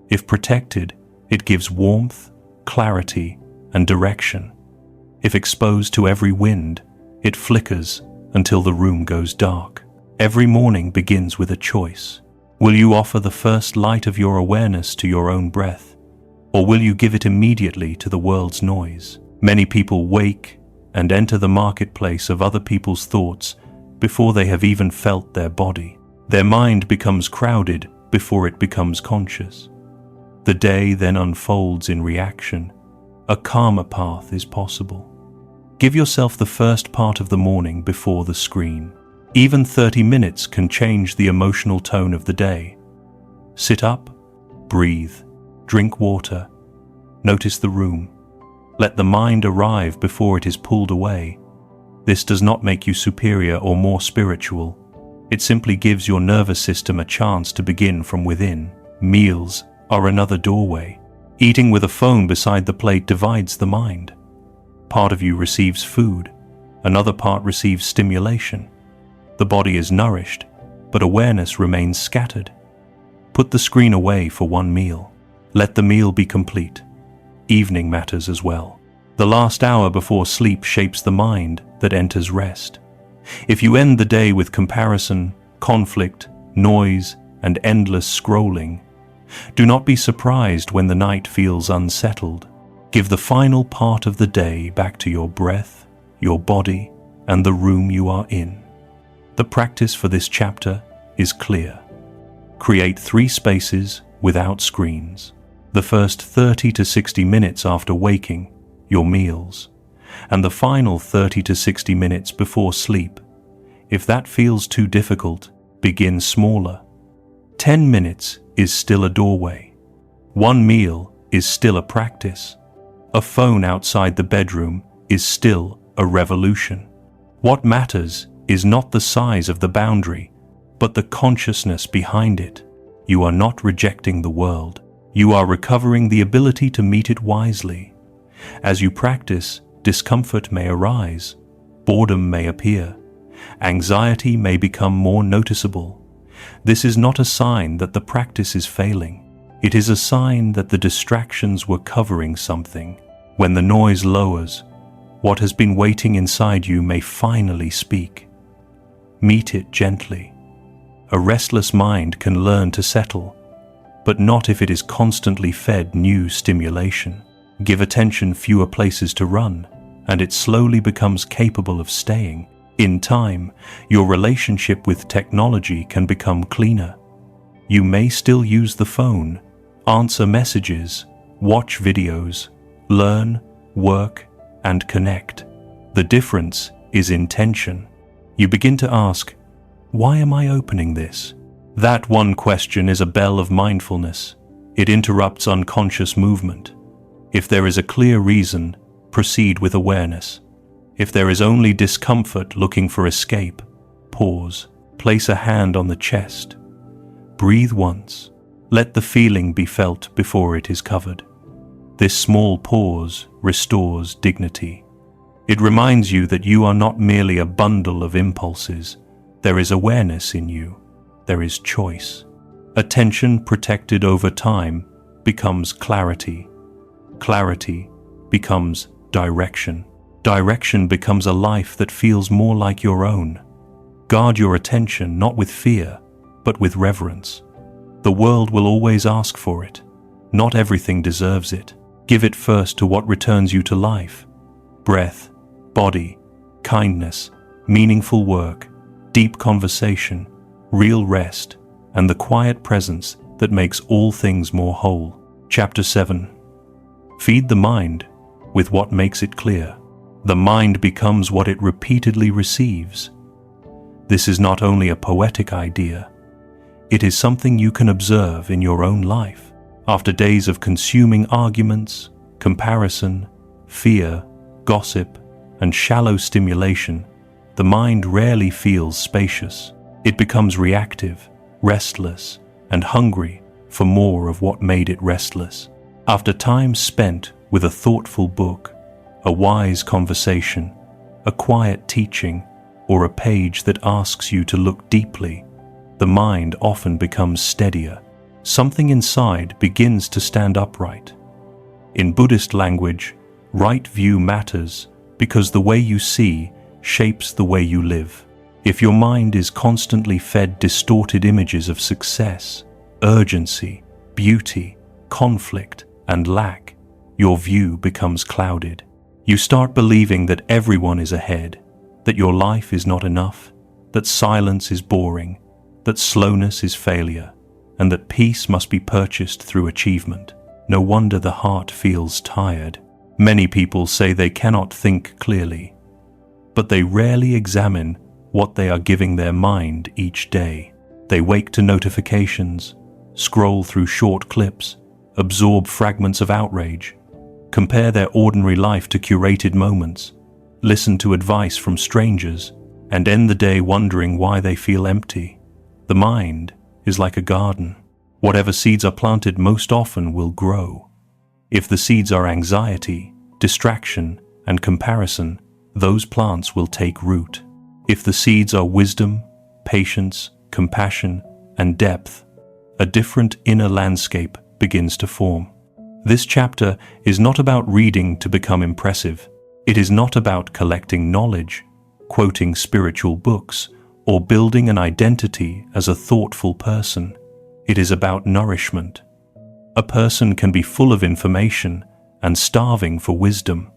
A: If protected, it gives warmth, clarity, and direction. If exposed to every wind, it flickers until the room goes dark. Every morning begins with a choice. Will you offer the first light of your awareness to your own breath, or will you give it immediately to the world's noise? Many people wake and enter the marketplace of other people's thoughts before they have even felt their body. Their mind becomes crowded before it becomes conscious. The day then unfolds in reaction. A calmer path is possible. Give yourself the first part of the morning before the screen. Even 30 minutes can change the emotional tone of the day. Sit up, breathe, drink water, notice the room. Let the mind arrive before it is pulled away. This does not make you superior or more spiritual. It simply gives your nervous system a chance to begin from within. Meals are another doorway. Eating with a phone beside the plate divides the mind. Part of you receives food, another part receives stimulation. The body is nourished, but awareness remains scattered. Put the screen away for one meal. Let the meal be complete. Evening matters as well. The last hour before sleep shapes the mind that enters rest. If you end the day with comparison, conflict, noise, and endless scrolling, do not be surprised when the night feels unsettled. Give the final part of the day back to your breath, your body, and the room you are in. The practice for this chapter is clear. Create 3 spaces without screens. The first 30 to 60 minutes after waking, your meals, and the final 30 to 60 minutes before sleep. If that feels too difficult, begin smaller. 10 minutes is still a doorway. 1 meal is still a practice. A phone outside the bedroom is still a revolution. What matters is not the size of the boundary, but the consciousness behind it. You are not rejecting the world. You are recovering the ability to meet it wisely. As you practice, discomfort may arise, boredom may appear, anxiety may become more noticeable. This is not a sign that the practice is failing. It is a sign that the distractions were covering something. When the noise lowers, what has been waiting inside you may finally speak. Meet it gently. A restless mind can learn to settle, but not if it is constantly fed new stimulation. Give attention fewer places to run, and it slowly becomes capable of staying. In time, your relationship with technology can become cleaner. You may still use the phone, answer messages, watch videos, learn, work, and connect. The difference is intention. You begin to ask, why am I opening this? That one question is a bell of mindfulness. It interrupts unconscious movement. If there is a clear reason, proceed with awareness. If there is only discomfort looking for escape, pause. Place a hand on the chest. Breathe once. Let the feeling be felt before it is covered. This small pause restores dignity. It reminds you that you are not merely a bundle of impulses. There is awareness in you. There is choice. Attention protected over time becomes clarity. Clarity becomes direction. Direction becomes a life that feels more like your own. Guard your attention not with fear, but with reverence. The world will always ask for it. Not everything deserves it. Give it first to what returns you to life. Breath, body, kindness, meaningful work, deep conversation, real rest, and the quiet presence that makes all things more whole. Chapter 7. Feed the mind with what makes it clear. The mind becomes what it repeatedly receives. This is not only a poetic idea. It is something you can observe in your own life. After days of consuming arguments, comparison, fear, gossip, and shallow stimulation, the mind rarely feels spacious. It becomes reactive, restless, and hungry for more of what made it restless. After time spent with a thoughtful book, a wise conversation, a quiet teaching, or a page that asks you to look deeply, the mind often becomes steadier. Something inside begins to stand upright. In Buddhist language, right view matters because the way you see shapes the way you live. If your mind is constantly fed distorted images of success, urgency, beauty, conflict, and lack, your view becomes clouded. You start believing that everyone is ahead, that your life is not enough, that silence is boring, that slowness is failure, and that peace must be purchased through achievement. No wonder the heart feels tired. Many people say they cannot think clearly, but they rarely examine what they are giving their mind each day. They wake to notifications, scroll through short clips, absorb fragments of outrage, compare their ordinary life to curated moments, listen to advice from strangers, and end the day wondering why they feel empty. The mind is like a garden. Whatever seeds are planted most often will grow. If the seeds are anxiety, distraction, and comparison, those plants will take root. If the seeds are wisdom, patience, compassion, and depth, a different inner landscape begins to form. This chapter is not about reading to become impressive. It is not about collecting knowledge, quoting spiritual books, or building an identity as a thoughtful person. It is about nourishment. A person can be full of information and starving for wisdom.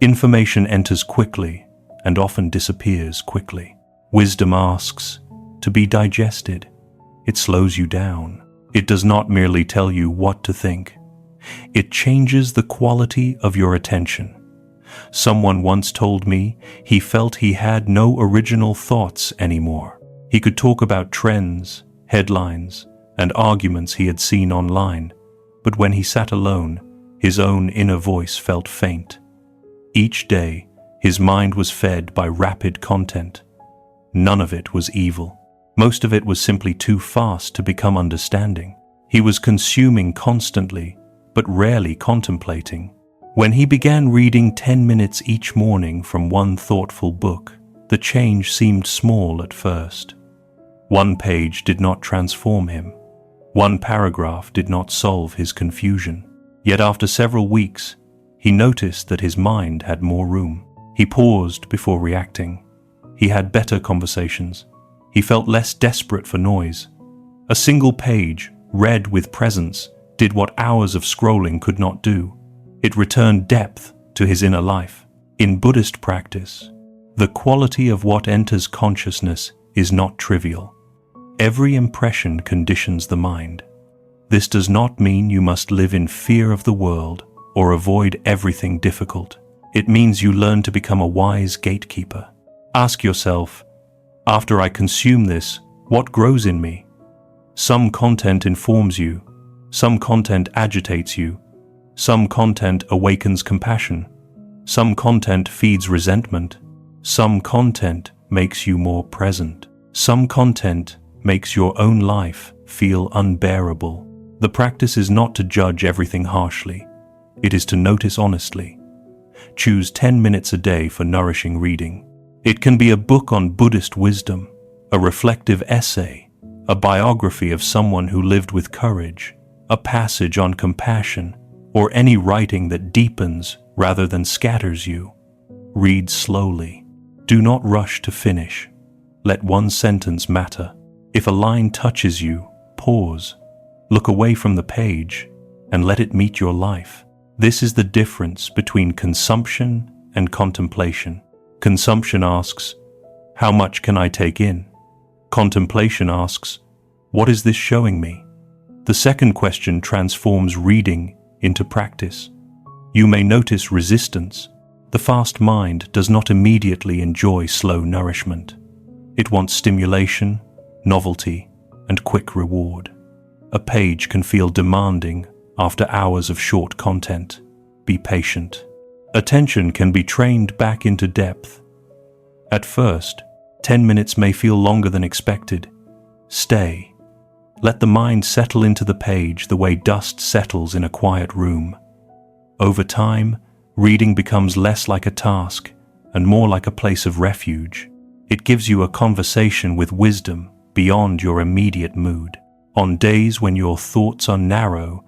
A: Information enters quickly and often disappears quickly. Wisdom asks to be digested. It slows you down. It does not merely tell you what to think. It changes the quality of your attention. Someone once told me he felt he had no original thoughts anymore. He could talk about trends, headlines, and arguments he had seen online, but when he sat alone, his own inner voice felt faint. Each day, his mind was fed by rapid content. None of it was evil. Most of it was simply too fast to become understanding. He was consuming constantly, but rarely contemplating. When he began reading 10 minutes each morning from one thoughtful book, the change seemed small at first. One page did not transform him. One paragraph did not solve his confusion. Yet after several weeks, he noticed that his mind had more room. He paused before reacting. He had better conversations. He felt less desperate for noise. A single page, read with presence, did what hours of scrolling could not do. It returned depth to his inner life. In Buddhist practice, the quality of what enters consciousness is not trivial. Every impression conditions the mind. This does not mean you must live in fear of the world or avoid everything difficult. It means you learn to become a wise gatekeeper. Ask yourself, after I consume this, what grows in me? Some content informs you. Some content agitates you. Some content awakens compassion. Some content feeds resentment. Some content makes you more present. Some content makes your own life feel unbearable. The practice is not to judge everything harshly. It is to notice honestly. Choose 10 minutes a day for nourishing reading. It can be a book on Buddhist wisdom, a reflective essay, a biography of someone who lived with courage, a passage on compassion, or any writing that deepens rather than scatters you. Read slowly. Do not rush to finish. Let one sentence matter. If a line touches you, pause. Look away from the page and let it meet your life. This is the difference between consumption and contemplation. Consumption asks, how much can I take in? Contemplation asks, what is this showing me? The second question transforms reading into practice. You may notice resistance. The fast mind does not immediately enjoy slow nourishment. It wants stimulation, novelty, and quick reward. A page can feel demanding after hours of short content. Be patient. Attention can be trained back into depth. At first, 10 minutes may feel longer than expected. Stay. Let the mind settle into the page the way dust settles in a quiet room. Over time, reading becomes less like a task and more like a place of refuge. It gives you a conversation with wisdom beyond your immediate mood. On days when your thoughts are narrow,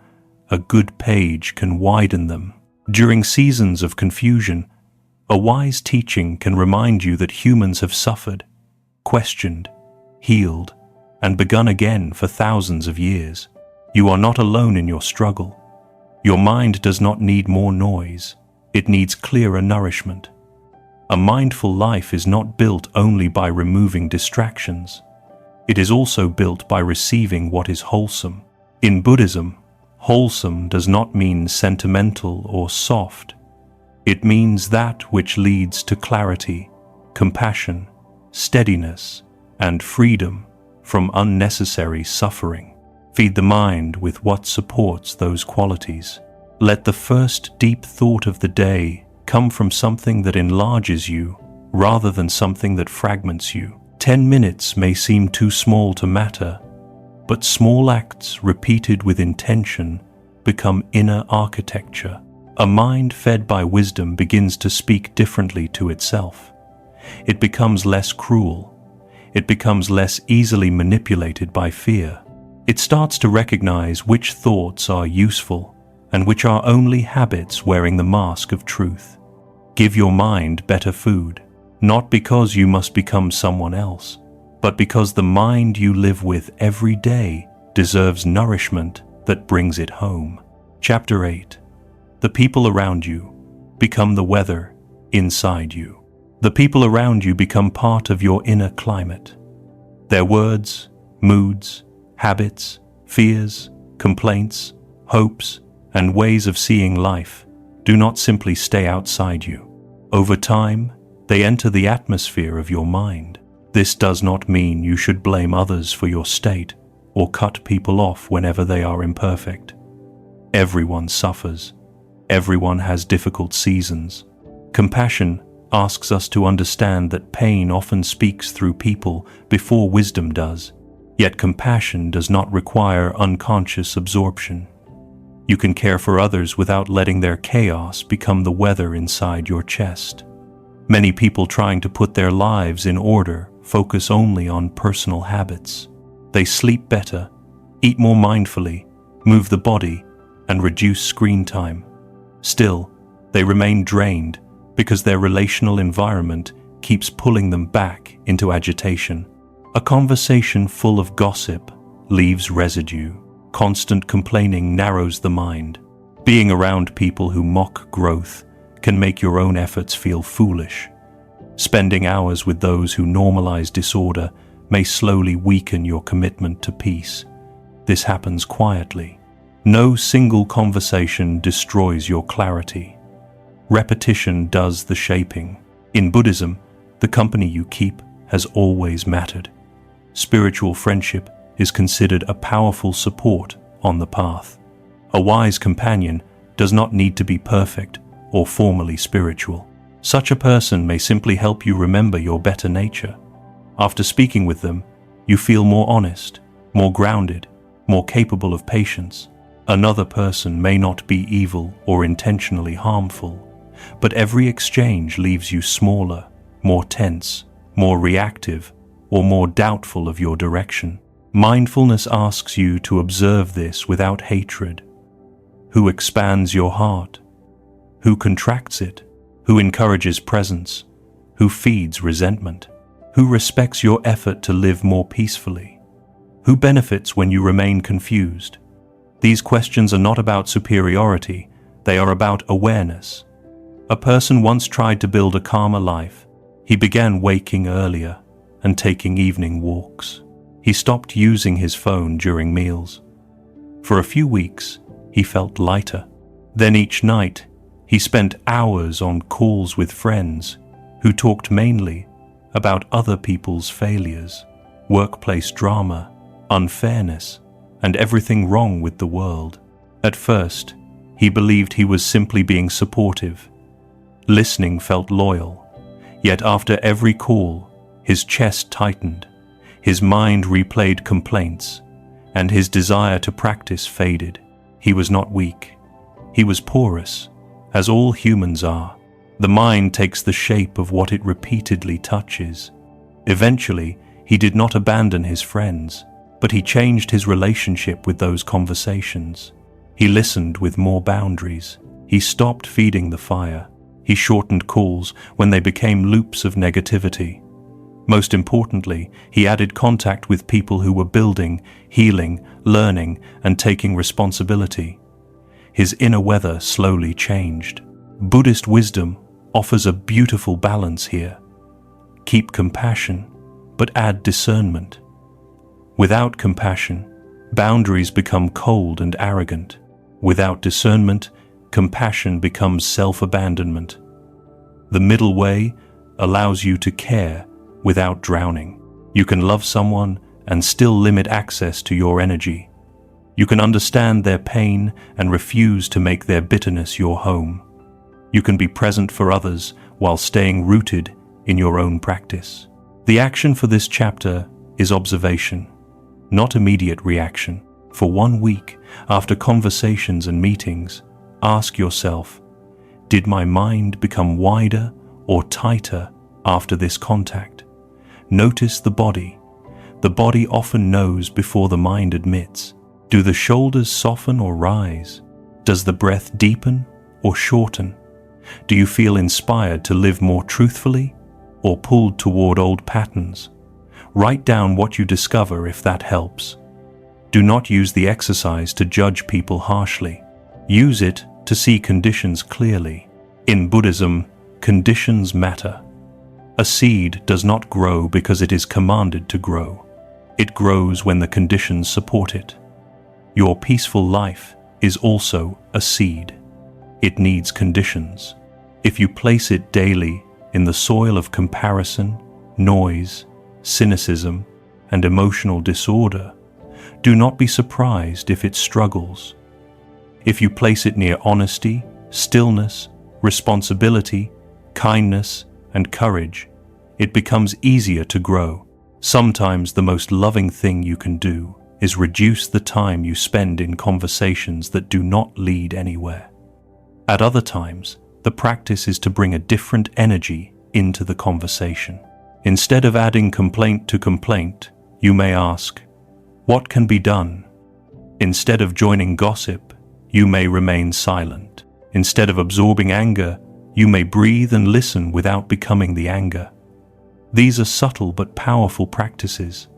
A: a good page can widen them. During seasons of confusion, a wise teaching can remind you that humans have suffered, questioned, healed, and begun again for thousands of years. You are not alone in your struggle. Your mind does not need more noise. It needs clearer nourishment. A mindful life is not built only by removing distractions. It is also built by receiving what is wholesome. In Buddhism, wholesome does not mean sentimental or soft. It means that which leads to clarity, compassion, steadiness, and freedom from unnecessary suffering. Feed the mind with what supports those qualities. Let the first deep thought of the day come from something that enlarges you rather than something that fragments you. 10 minutes may seem too small to matter, but small acts repeated with intention become inner architecture. A mind fed by wisdom begins to speak differently to itself. It becomes less cruel. It becomes less easily manipulated by fear. It starts to recognize which thoughts are useful and which are only habits wearing the mask of truth. Give your mind better food, not because you must become someone else, but because the mind you live with every day deserves nourishment that brings it home. Chapter 8. The people around you become the weather inside you. The people around you become part of your inner climate. Their words, moods, habits, fears, complaints, hopes, and ways of seeing life do not simply stay outside you. Over time, they enter the atmosphere of your mind. This does not mean you should blame others for your state or cut people off whenever they are imperfect. Everyone suffers. Everyone has difficult seasons. Compassion asks us to understand that pain often speaks through people before wisdom does. Yet compassion does not require unconscious absorption. You can care for others without letting their chaos become the weather inside your chest. Many people trying to put their lives in order focus only on personal habits. They sleep better, eat more mindfully, move the body, and reduce screen time. Still, they remain drained because their relational environment keeps pulling them back into agitation. A conversation full of gossip leaves residue. Constant complaining narrows the mind. Being around people who mock growth can make your own efforts feel foolish. Spending hours with those who normalize disorder may slowly weaken your commitment to peace. This happens quietly. No single conversation destroys your clarity. Repetition does the shaping. In Buddhism, the company you keep has always mattered. Spiritual friendship is considered a powerful support on the path. A wise companion does not need to be perfect or formally spiritual. Such a person may simply help you remember your better nature. After speaking with them, you feel more honest, more grounded, more capable of patience. Another person may not be evil or intentionally harmful, but every exchange leaves you smaller, more tense, more reactive, or more doubtful of your direction. Mindfulness asks you to observe this without hatred. Who expands your heart? Who contracts it? Who encourages presence? Who feeds resentment? Who respects your effort to live more peacefully? Who benefits when you remain confused? These questions are not about superiority, they are about awareness. A person once tried to build a calmer life. He began waking earlier and taking evening walks. He stopped using his phone during meals. For a few weeks, he felt lighter. Then each night, he spent hours on calls with friends who talked mainly about other people's failures, workplace drama, unfairness, and everything wrong with the world. At first, he believed he was simply being supportive. Listening felt loyal, yet after every call, his chest tightened, his mind replayed complaints, and his desire to practice faded. He was not weak. He was porous, as all humans are. The mind takes the shape of what it repeatedly touches. Eventually, he did not abandon his friends, but he changed his relationship with those conversations. He listened with more boundaries. He stopped feeding the fire. He shortened calls when they became loops of negativity. Most importantly, he added contact with people who were building, healing, learning, and taking responsibility. His inner weather slowly changed. Buddhist wisdom offers a beautiful balance here. Keep compassion, but add discernment. Without compassion, boundaries become cold and arrogant. Without discernment, compassion becomes self-abandonment. The middle way allows you to care without drowning. You can love someone and still limit access to your energy. You can understand their pain and refuse to make their bitterness your home. You can be present for others while staying rooted in your own practice. The action for this chapter is observation, not immediate reaction. For 1 week, after conversations and meetings, ask yourself, did my mind become wider or tighter after this contact? Notice the body. The body often knows before the mind admits. Do the shoulders soften or rise? Does the breath deepen or shorten? Do you feel inspired to live more truthfully or pulled toward old patterns? Write down what you discover if that helps. Do not use the exercise to judge people harshly. Use it to see conditions clearly. In Buddhism, conditions matter. A seed does not grow because it is commanded to grow. It grows when the conditions support it. Your peaceful life is also a seed. It needs conditions. If you place it daily in the soil of comparison, noise, cynicism, and emotional disorder, do not be surprised if it struggles. If you place it near honesty, stillness, responsibility, kindness, and courage, it becomes easier to grow. Sometimes the most loving thing you can do is reduce the time you spend in conversations that do not lead anywhere. At other times, the practice is to bring a different energy into the conversation. Instead of adding complaint to complaint, you may ask, what can be done? Instead of joining gossip, you may remain silent. Instead of absorbing anger, you may breathe and listen without becoming the anger. These are subtle but powerful practices.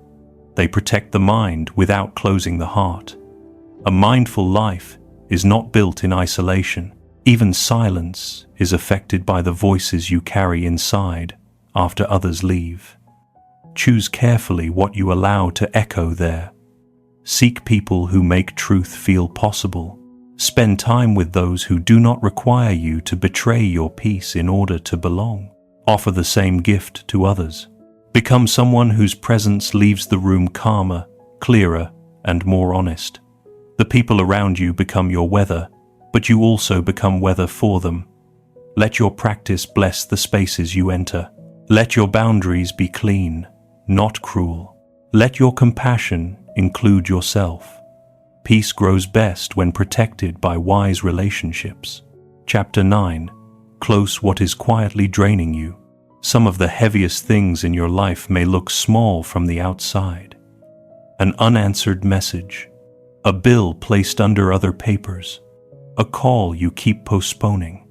A: They protect the mind without closing the heart. A mindful life is not built in isolation. Even silence is affected by the voices you carry inside after others leave. Choose carefully what you allow to echo there. Seek people who make truth feel possible. Spend time with those who do not require you to betray your peace in order to belong. Offer the same gift to others. Become someone whose presence leaves the room calmer, clearer, and more honest. The people around you become your weather, but you also become weather for them. Let your practice bless the spaces you enter. Let your boundaries be clean, not cruel. Let your compassion include yourself. Peace grows best when protected by wise relationships. Chapter 9. Close what is quietly draining you. Some of the heaviest things in your life may look small from the outside. An unanswered message, a bill placed under other papers, a call you keep postponing,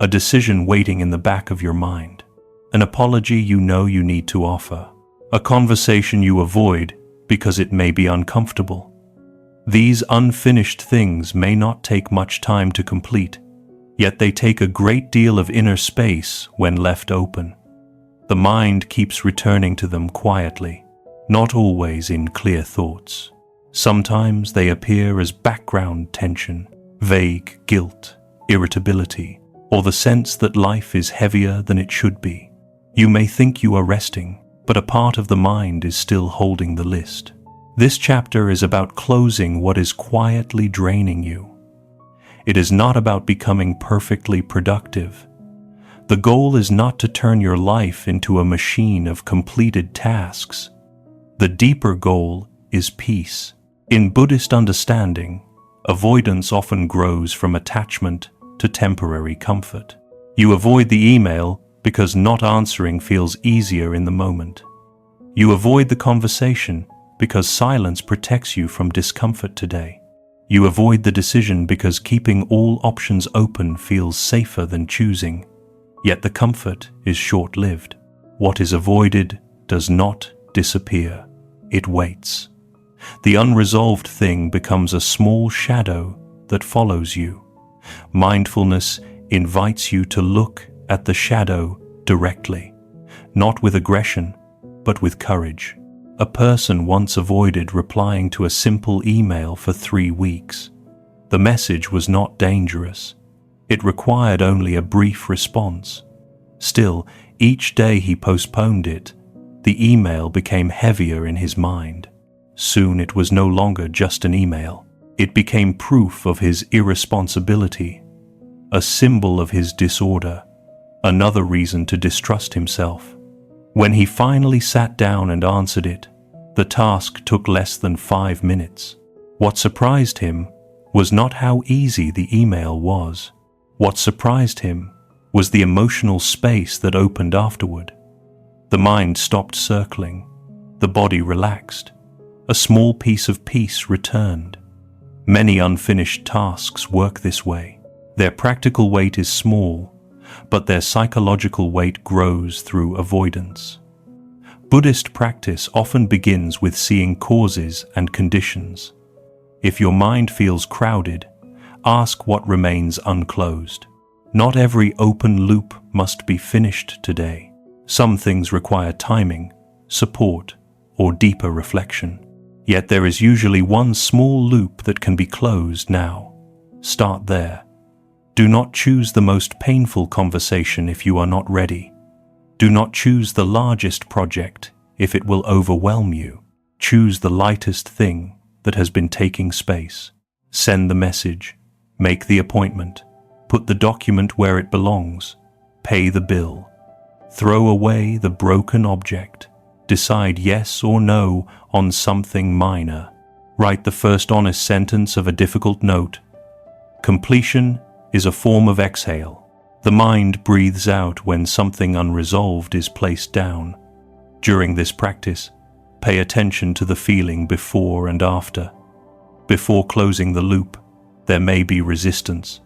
A: a decision waiting in the back of your mind, an apology you know you need to offer, a conversation you avoid because it may be uncomfortable. These unfinished things may not take much time to complete, yet they take a great deal of inner space when left open. The mind keeps returning to them quietly, not always in clear thoughts. Sometimes they appear as background tension, vague guilt, irritability, or the sense that life is heavier than it should be. You may think you are resting, but a part of the mind is still holding the list. This chapter is about closing what is quietly draining you. It is not about becoming perfectly productive. The goal is not to turn your life into a machine of completed tasks. The deeper goal is peace. In Buddhist understanding, avoidance often grows from attachment to temporary comfort. You avoid the email because not answering feels easier in the moment. You avoid the conversation because silence protects you from discomfort today. You avoid the decision because keeping all options open feels safer than choosing. Yet the comfort is short-lived. What is avoided does not disappear. It waits. The unresolved thing becomes a small shadow that follows you. Mindfulness invites you to look at the shadow directly, not with aggression, but with courage. A person once avoided replying to a simple email for 3 weeks. The message was not dangerous. It required only a brief response. Still, each day he postponed it, the email became heavier in his mind. Soon it was no longer just an email. It became proof of his irresponsibility, a symbol of his disorder, another reason to distrust himself. When he finally sat down and answered it, the task took less than 5 minutes. What surprised him was not how easy the email was. What surprised him was the emotional space that opened afterward. The mind stopped circling. The body relaxed. A small piece of peace returned. Many unfinished tasks work this way. Their practical weight is small, but their psychological weight grows through avoidance. Buddhist practice often begins with seeing causes and conditions. If your mind feels crowded, ask what remains unclosed. Not every open loop must be finished today. Some things require timing, support, or deeper reflection. Yet there is usually one small loop that can be closed now. Start there. Do not choose the most painful conversation if you are not ready. Do not choose the largest project if it will overwhelm you. Choose the lightest thing that has been taking space. Send the message. Make the appointment. Put the document where it belongs. Pay the bill. Throw away the broken object. Decide yes or no on something minor. Write the first honest sentence of a difficult note. Completion is a form of exhale. The mind breathes out when something unresolved is placed down. During this practice, pay attention to the feeling before and after. Before closing the loop, there may be resistance.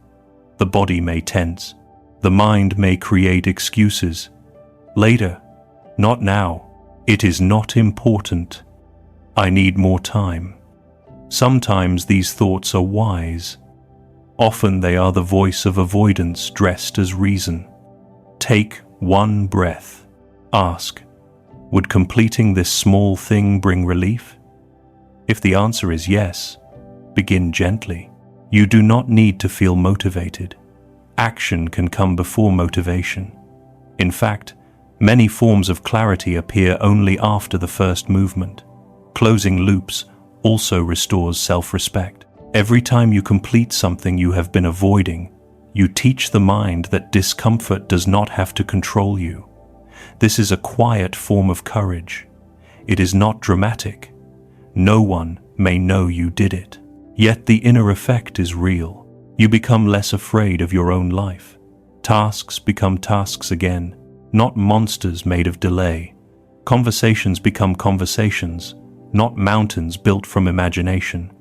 A: The body may tense. The mind may create excuses. Later, not now. It is not important. I need more time. Sometimes these thoughts are wise. Often they are the voice of avoidance dressed as reason. Take one breath. Ask, would completing this small thing bring relief? If the answer is yes, begin gently. You do not need to feel motivated. Action can come before motivation. In fact, many forms of clarity appear only after the first movement. Closing loops also restores self-respect. Every time you complete something you have been avoiding, you teach the mind that discomfort does not have to control you. This is a quiet form of courage. It is not dramatic. No one may know you did it. Yet the inner effect is real. You become less afraid of your own life. Tasks become tasks again, not monsters made of delay. Conversations become conversations, not mountains built from imagination.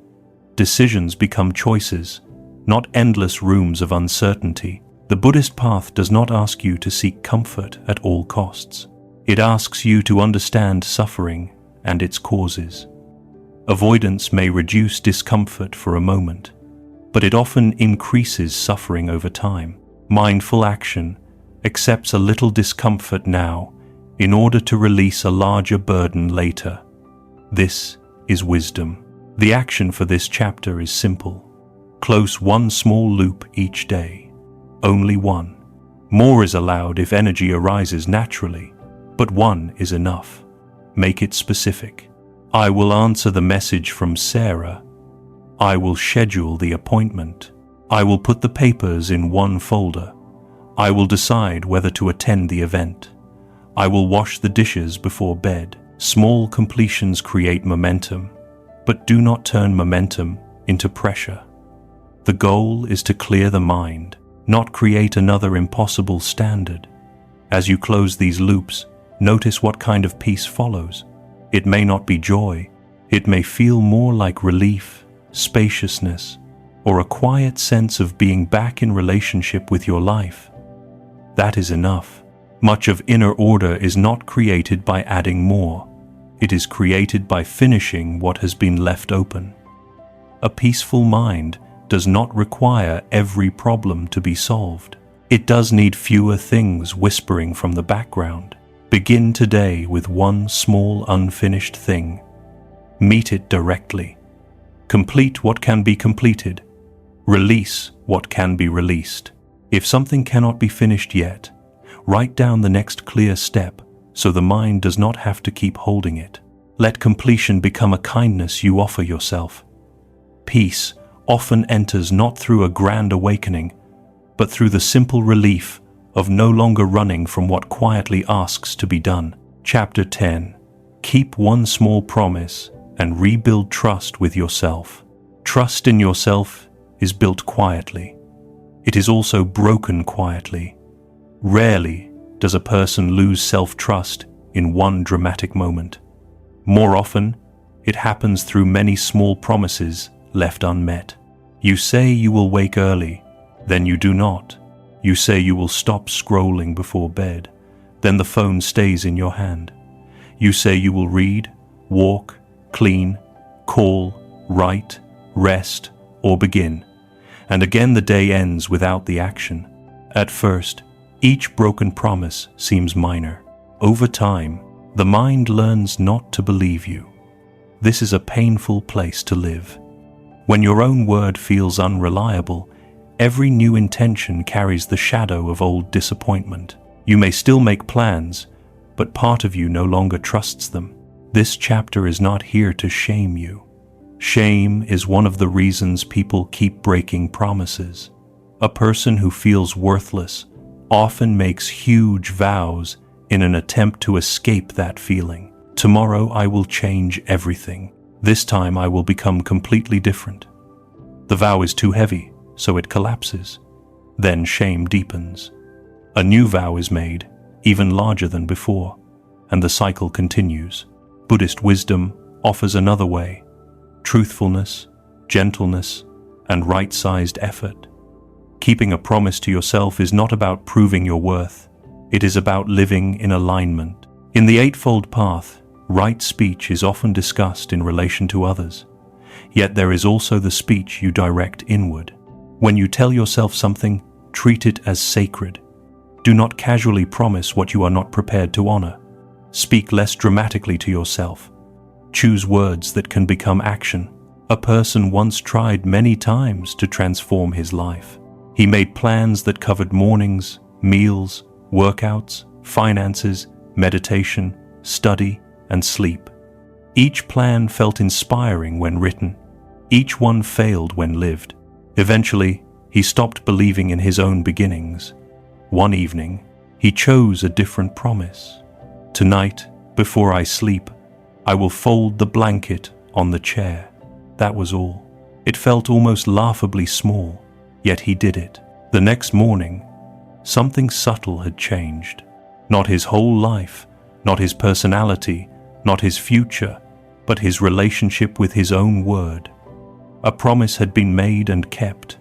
A: Decisions become choices, not endless rooms of uncertainty. The Buddhist path does not ask you to seek comfort at all costs. It asks you to understand suffering and its causes. Avoidance may reduce discomfort for a moment, but it often increases suffering over time. Mindful action accepts a little discomfort now in order to release a larger burden later. This is wisdom. The action for this chapter is simple. Close one small loop each day. Only one. More is allowed if energy arises naturally, but one is enough. Make it specific. I will answer the message from Sarah. I will schedule the appointment. I will put the papers in one folder. I will decide whether to attend the event. I will wash the dishes before bed. Small completions create momentum, but do not turn momentum into pressure. The goal is to clear the mind, not create another impossible standard. As you close these loops, notice what kind of peace follows. It may not be joy. It may feel more like relief, spaciousness, or a quiet sense of being back in relationship with your life. That is enough. Much of inner order is not created by adding more. It is created by finishing what has been left open. A peaceful mind does not require every problem to be solved. It does need fewer things whispering from the background. Begin today with one small unfinished thing. Meet it directly. Complete what can be completed. Release what can be released. If something cannot be finished yet, write down the next clear step so the mind does not have to keep holding it. Let completion become a kindness you offer yourself. Peace often enters not through a grand awakening, but through the simple relief of no longer running from what quietly asks to be done. Chapter 10. Keep one small promise and rebuild trust with yourself. Trust in yourself is built quietly. It is also broken quietly. Rarely does a person lose self-trust in one dramatic moment. More often, it happens through many small promises left unmet. You say you will wake early, then you do not. You say you will stop scrolling before bed, then the phone stays in your hand. You say you will read, walk, clean, call, write, rest, or begin. And again the day ends without the action. At first, each broken promise seems minor. Over time, the mind learns not to believe you. This is a painful place to live. When your own word feels unreliable, every new intention carries the shadow of old disappointment. You may still make plans, but part of you no longer trusts them. This chapter is not here to shame you. Shame is one of the reasons people keep breaking promises. A person who feels worthless often makes huge vows in an attempt to escape that feeling. Tomorrow I will change everything. This time I will become completely different. The vow is too heavy, so it collapses. Then shame deepens. A new vow is made, even larger than before, and the cycle continues. Buddhist wisdom offers another way: truthfulness, gentleness, and right-sized effort. Keeping a promise to yourself is not about proving your worth. It is about living in alignment. In the Eightfold Path, right speech is often discussed in relation to others. Yet there is also the speech you direct inward. When you tell yourself something, treat it as sacred. Do not casually promise what you are not prepared to honor. Speak less dramatically to yourself. Choose words that can become action. A person once tried many times to transform his life. He made plans that covered mornings, meals, workouts, finances, meditation, study, and sleep. Each plan felt inspiring when written. Each one failed when lived. Eventually, he stopped believing in his own beginnings. One evening, he chose a different promise. Tonight, before I sleep, I will fold the blanket on the chair. That was all. It felt almost laughably small, yet he did it. The next morning, something subtle had changed. Not his whole life, not his personality, not his future, but his relationship with his own word. A promise had been made and kept.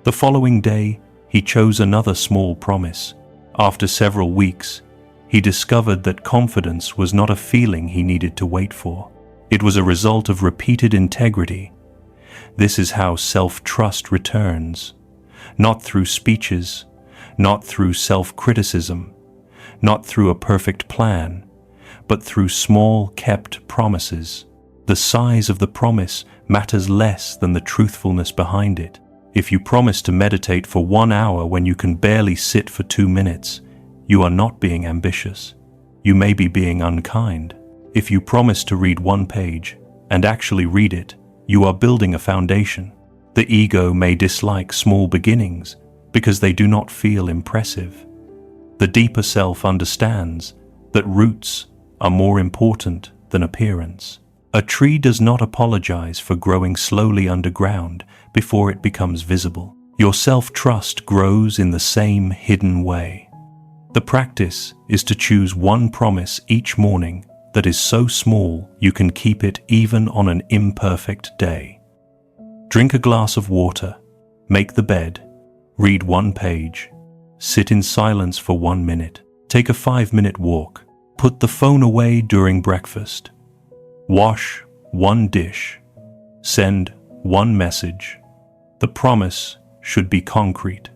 A: The following day, he chose another small promise. After several weeks, he discovered that confidence was not a feeling he needed to wait for. It was a result of repeated integrity. This is how self-trust returns, not through speeches, not through self-criticism, not through a perfect plan, but through small, kept promises. The size of the promise matters less than the truthfulness behind it. If you promise to meditate for 1 hour when you can barely sit for 2 minutes, you are not being ambitious. You may be being unkind. If you promise to read 1 page and actually read it, you are building a foundation. The ego may dislike small beginnings because they do not feel impressive. The deeper self understands that roots are more important than appearance. A tree does not apologize for growing slowly underground before it becomes visible. Your self-trust grows in the same hidden way. The practice is to choose 1 promise each morning that is so small you can keep it even on an imperfect day. Drink a glass of water, make the bed, read 1 page, sit in silence for 1 minute, take a 5-minute walk, put the phone away during breakfast, wash 1 dish, send 1 message. The promise should be concrete.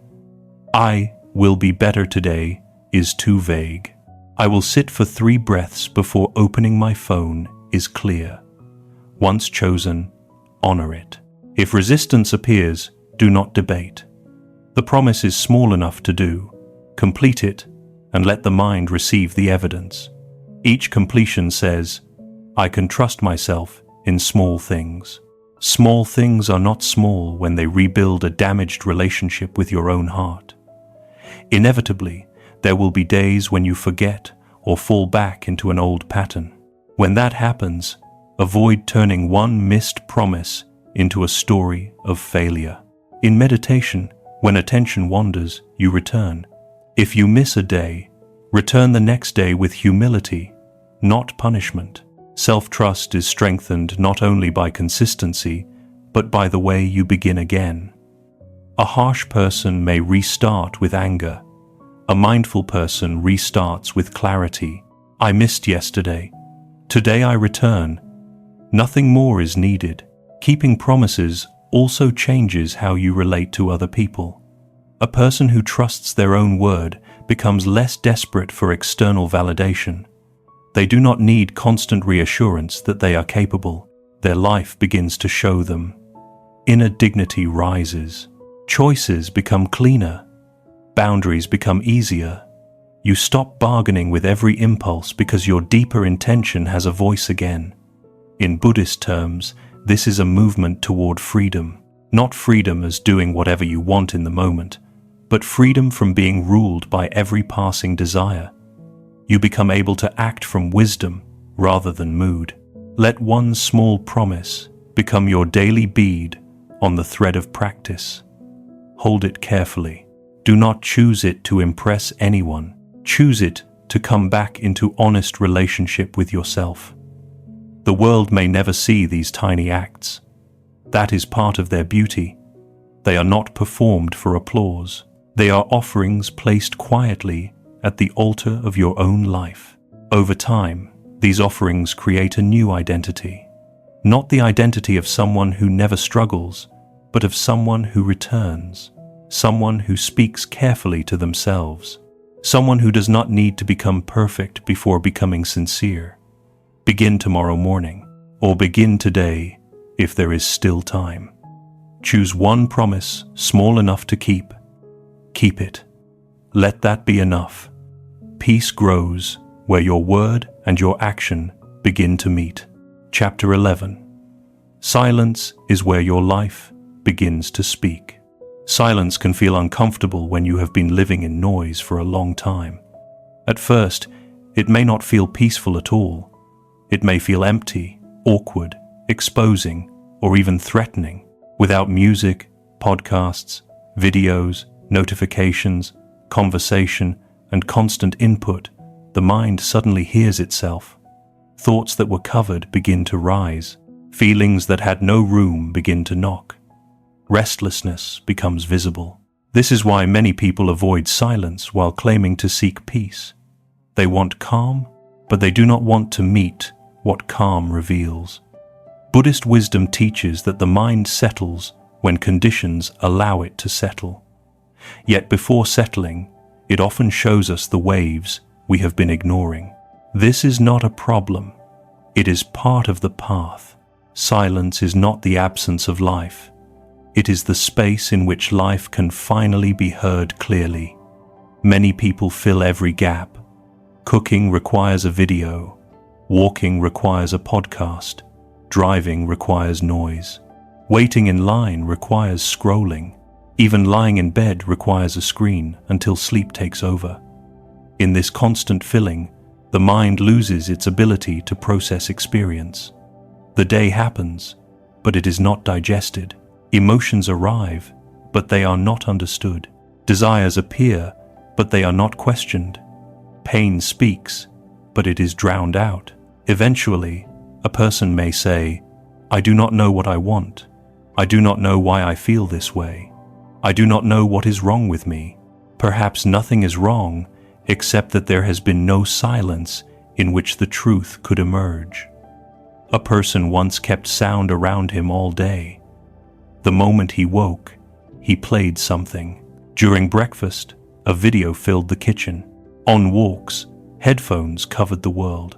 A: I will be better today is too vague. I will sit for 3 breaths before opening my phone is clear. Once chosen, honor it. If resistance appears, do not debate. The promise is small enough to do. Complete it and let the mind receive the evidence. Each completion says, I can trust myself in small things. Small things are not small when they rebuild a damaged relationship with your own heart. Inevitably, there will be days when you forget or fall back into an old pattern. When that happens, avoid turning 1 missed promise into a story of failure. In meditation, when attention wanders, you return. If you miss a day, return the next day with humility, not punishment. Self-trust is strengthened not only by consistency, but by the way you begin again. A harsh person may restart with anger. A mindful person restarts with clarity. I missed yesterday. Today I return. Nothing more is needed. Keeping promises also changes how you relate to other people. A person who trusts their own word becomes less desperate for external validation. They do not need constant reassurance that they are capable. Their life begins to show them. Inner dignity rises. Choices become cleaner. Boundaries become easier. You stop bargaining with every impulse because your deeper intention has a voice again. In Buddhist terms, this is a movement toward freedom. Not freedom as doing whatever you want in the moment, but freedom from being ruled by every passing desire. You become able to act from wisdom rather than mood. Let 1 small promise become your daily bead on the thread of practice. Hold it carefully. Do not choose it to impress anyone. Choose it to come back into honest relationship with yourself. The world may never see these tiny acts. That is part of their beauty. They are not performed for applause. They are offerings placed quietly at the altar of your own life. Over time, these offerings create a new identity. Not the identity of someone who never struggles, but of someone who returns. Someone who speaks carefully to themselves. Someone who does not need to become perfect before becoming sincere. Begin tomorrow morning, or begin today if there is still time. Choose 1 promise small enough to keep. Keep it. Let that be enough. Peace grows where your word and your action begin to meet. Chapter 11. Silence is where your life begins to speak. Silence can feel uncomfortable when you have been living in noise for a long time. At first, it may not feel peaceful at all. It may feel empty, awkward, exposing, or even threatening. Without music, podcasts, videos, notifications, conversation, and constant input, the mind suddenly hears itself. Thoughts that were covered begin to rise. Feelings that had no room begin to knock. Restlessness becomes visible. This is why many people avoid silence while claiming to seek peace. They want calm, but they do not want to meet what calm reveals. Buddhist wisdom teaches that the mind settles when conditions allow it to settle. Yet before settling, it often shows us the waves we have been ignoring. This is not a problem. It is part of the path. Silence is not the absence of life. It is the space in which life can finally be heard clearly. Many people fill every gap. Cooking requires a video. Walking requires a podcast. Driving requires noise. Waiting in line requires scrolling. Even lying in bed requires a screen until sleep takes over. In this constant filling, the mind loses its ability to process experience. The day happens, but it is not digested. Emotions arrive, but they are not understood. Desires appear, but they are not questioned. Pain speaks, but it is drowned out. Eventually, a person may say, "I do not know what I want. I do not know why I feel this way. I do not know what is wrong with me." Perhaps nothing is wrong, except that there has been no silence in which the truth could emerge. A person once kept sound around him all day. The moment he woke, he played something. During breakfast, a video filled the kitchen. On walks, headphones covered the world.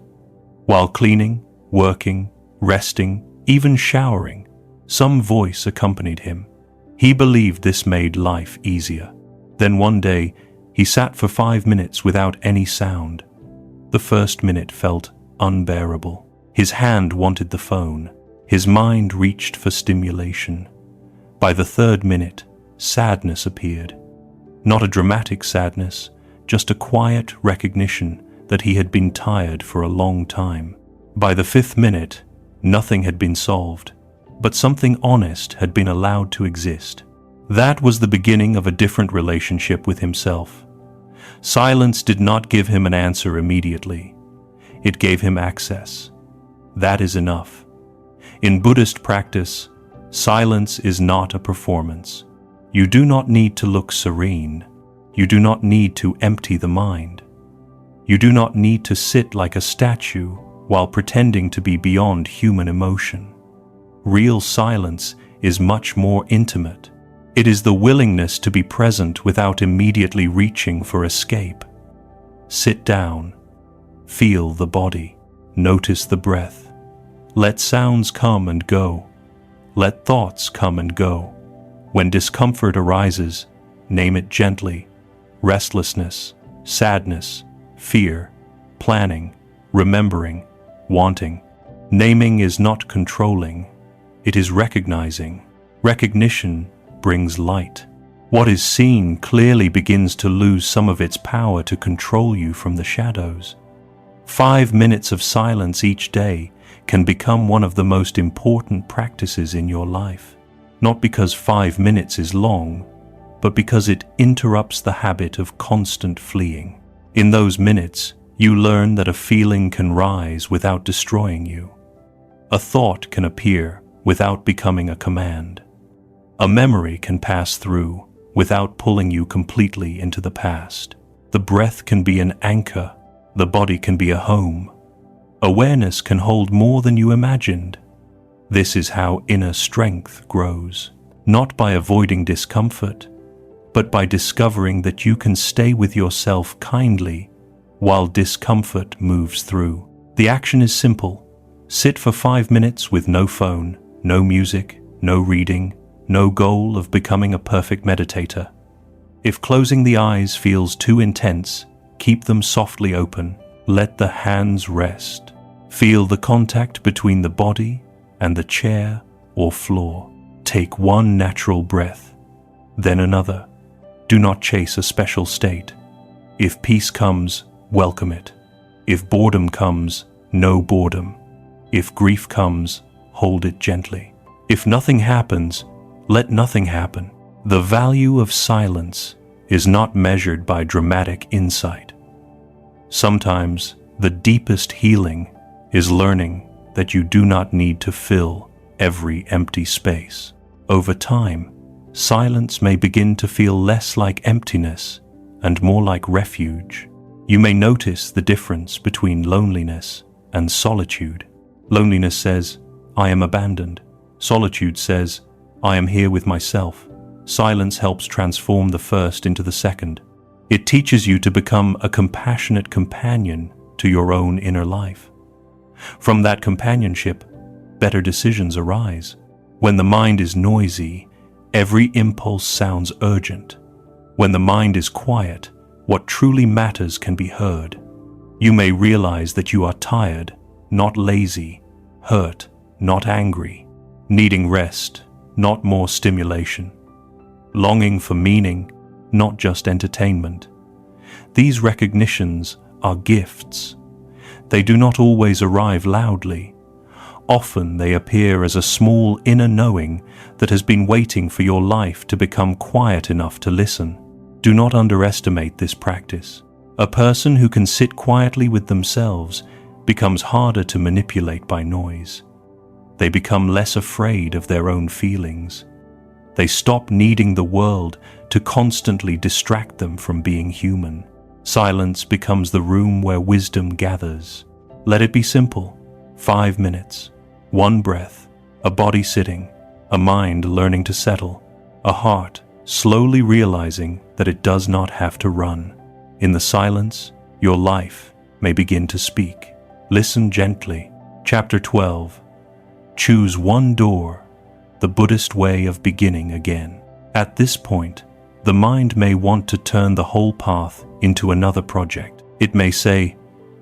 A: While cleaning, working, resting, even showering, some voice accompanied him. He believed this made life easier. Then one day, he sat for 5 minutes without any sound. The first minute felt unbearable. His hand wanted the phone. His mind reached for stimulation. By the third minute, sadness appeared. Not a dramatic sadness, just a quiet recognition that he had been tired for a long time. By the 5th minute, nothing had been solved, but something honest had been allowed to exist. That was the beginning of a different relationship with himself. Silence did not give him an answer immediately. It gave him access. That is enough. In Buddhist practice, silence is not a performance. You do not need to look serene. You do not need to empty the mind. You do not need to sit like a statue while pretending to be beyond human emotion. Real silence is much more intimate. It is the willingness to be present without immediately reaching for escape. Sit down. Feel the body. Notice the breath. Let sounds come and go. Let thoughts come and go. When discomfort arises, name it gently. Restlessness, sadness, fear, planning, remembering, wanting. Naming is not controlling. It is recognizing. Recognition brings light. What is seen clearly begins to lose some of its power to control you from the shadows. 5 minutes of silence each day can become one of the most important practices in your life. Not because 5 minutes is long, but because it interrupts the habit of constant fleeing. In those minutes, you learn that a feeling can rise without destroying you. A thought can appear without becoming a command. A memory can pass through without pulling you completely into the past. The breath can be an anchor. The body can be a home. Awareness can hold more than you imagined. This is how inner strength grows, not by avoiding discomfort, but by discovering that you can stay with yourself kindly while discomfort moves through. The action is simple. Sit for 5 minutes with no phone, no music, no reading, no goal of becoming a perfect meditator. If closing the eyes feels too intense, keep them softly open. Let the hands rest. Feel the contact between the body and the chair or floor. Take one natural breath, then another. Do not chase a special state. If peace comes, welcome it. If boredom comes, no boredom. If grief comes, hold it gently. If nothing happens, Let nothing happen. The value of silence is not measured by dramatic insight. Sometimes the deepest healing is learning that you do not need to fill every empty space. Over time, silence may begin to feel less like emptiness and more like refuge. You may notice the difference between loneliness and solitude. Loneliness says, "I am abandoned." Solitude says, "I am here with myself." Silence helps transform the first into the second. It teaches you to become a compassionate companion to your own inner life. From that companionship, better decisions arise. When the mind is noisy, every impulse sounds urgent. When the mind is quiet, what truly matters can be heard. You may realize that you are tired, not lazy, hurt, not angry, needing rest, not more stimulation, longing for meaning, not just entertainment. These recognitions are gifts. They do not always arrive loudly. Often they appear as a small inner knowing that has been waiting for your life to become quiet enough to listen. Do not underestimate this practice. A person who can sit quietly with themselves becomes harder to manipulate by noise. They become less afraid of their own feelings. They stop needing the world to constantly distract them from being human. Silence becomes the room where wisdom gathers. Let it be simple. 5 minutes, one breath, a body sitting, a mind learning to settle, a heart slowly realizing that it does not have to run. In the silence, your life may begin to speak. Listen gently. Chapter 12. Choose one door, the Buddhist way of beginning again. At this point, the mind may want to turn the whole path into another project. It may say,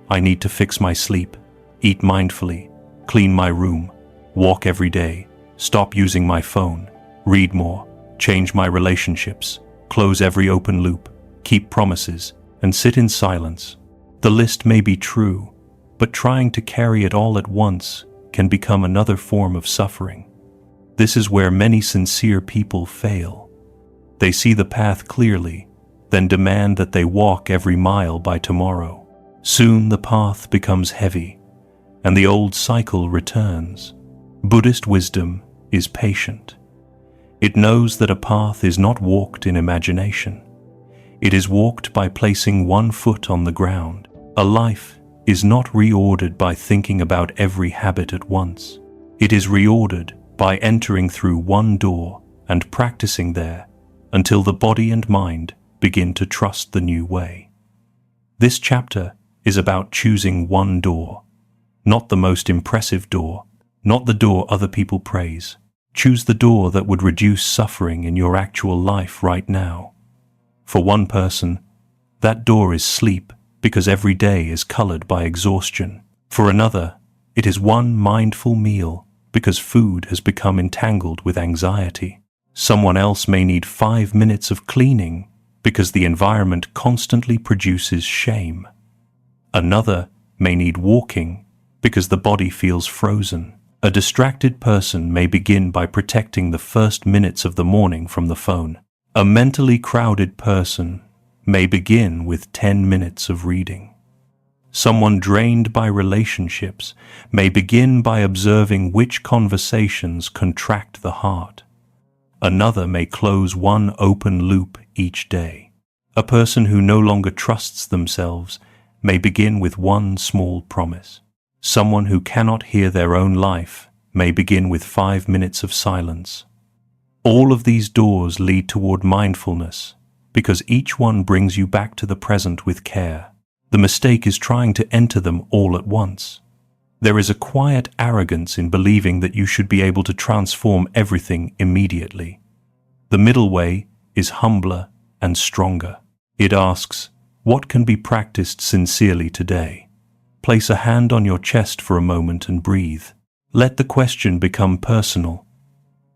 A: "I need to fix my sleep, eat mindfully, clean my room, walk every day, stop using my phone, read more, change my relationships, close every open loop, keep promises, and sit in silence." The list may be true, but trying to carry it all at once can become another form of suffering. This is where many sincere people fail. They see the path clearly, then demand that they walk every mile by tomorrow. Soon the path becomes heavy, and the old cycle returns. Buddhist wisdom is patient. It knows that a path is not walked in imagination. It is walked by placing one foot on the ground. A life is not reordered by thinking about every habit at once. It is reordered by entering through one door and practicing there until the body and mind begin to trust the new way. This chapter is about choosing one door, not the most impressive door, not the door other people praise. Choose the door that would reduce suffering in your actual life right now. For one person, that door is sleep because every day is colored by exhaustion. For another, it is one mindful meal because food has become entangled with anxiety. Someone else may need 5 minutes of cleaning because the environment constantly produces shame. Another may need walking because the body feels frozen. A distracted person may begin by protecting the first minutes of the morning from the phone. A mentally crowded person may begin with 10 minutes of reading. Someone drained by relationships may begin by observing which conversations contract the heart. Another may close one open loop each day. A person who no longer trusts themselves may begin with one small promise. Someone who cannot hear their own life may begin with 5 minutes of silence. All of these doors lead toward mindfulness because each one brings you back to the present with care. The mistake is trying to enter them all at once. There is a quiet arrogance in believing that you should be able to transform everything immediately. The middle way is humbler and stronger. It asks, what can be practiced sincerely today? Place a hand on your chest for a moment and breathe. Let the question become personal.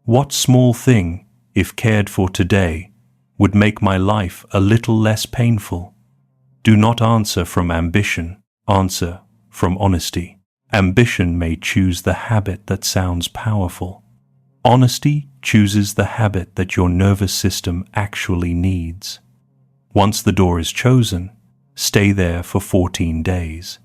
A: What small thing, if cared for today, would make my life a little less painful? Do not answer from ambition, answer from honesty. Ambition may choose the habit that sounds powerful. Honesty chooses the habit that your nervous system actually needs. Once the door is chosen, stay there for 14 days.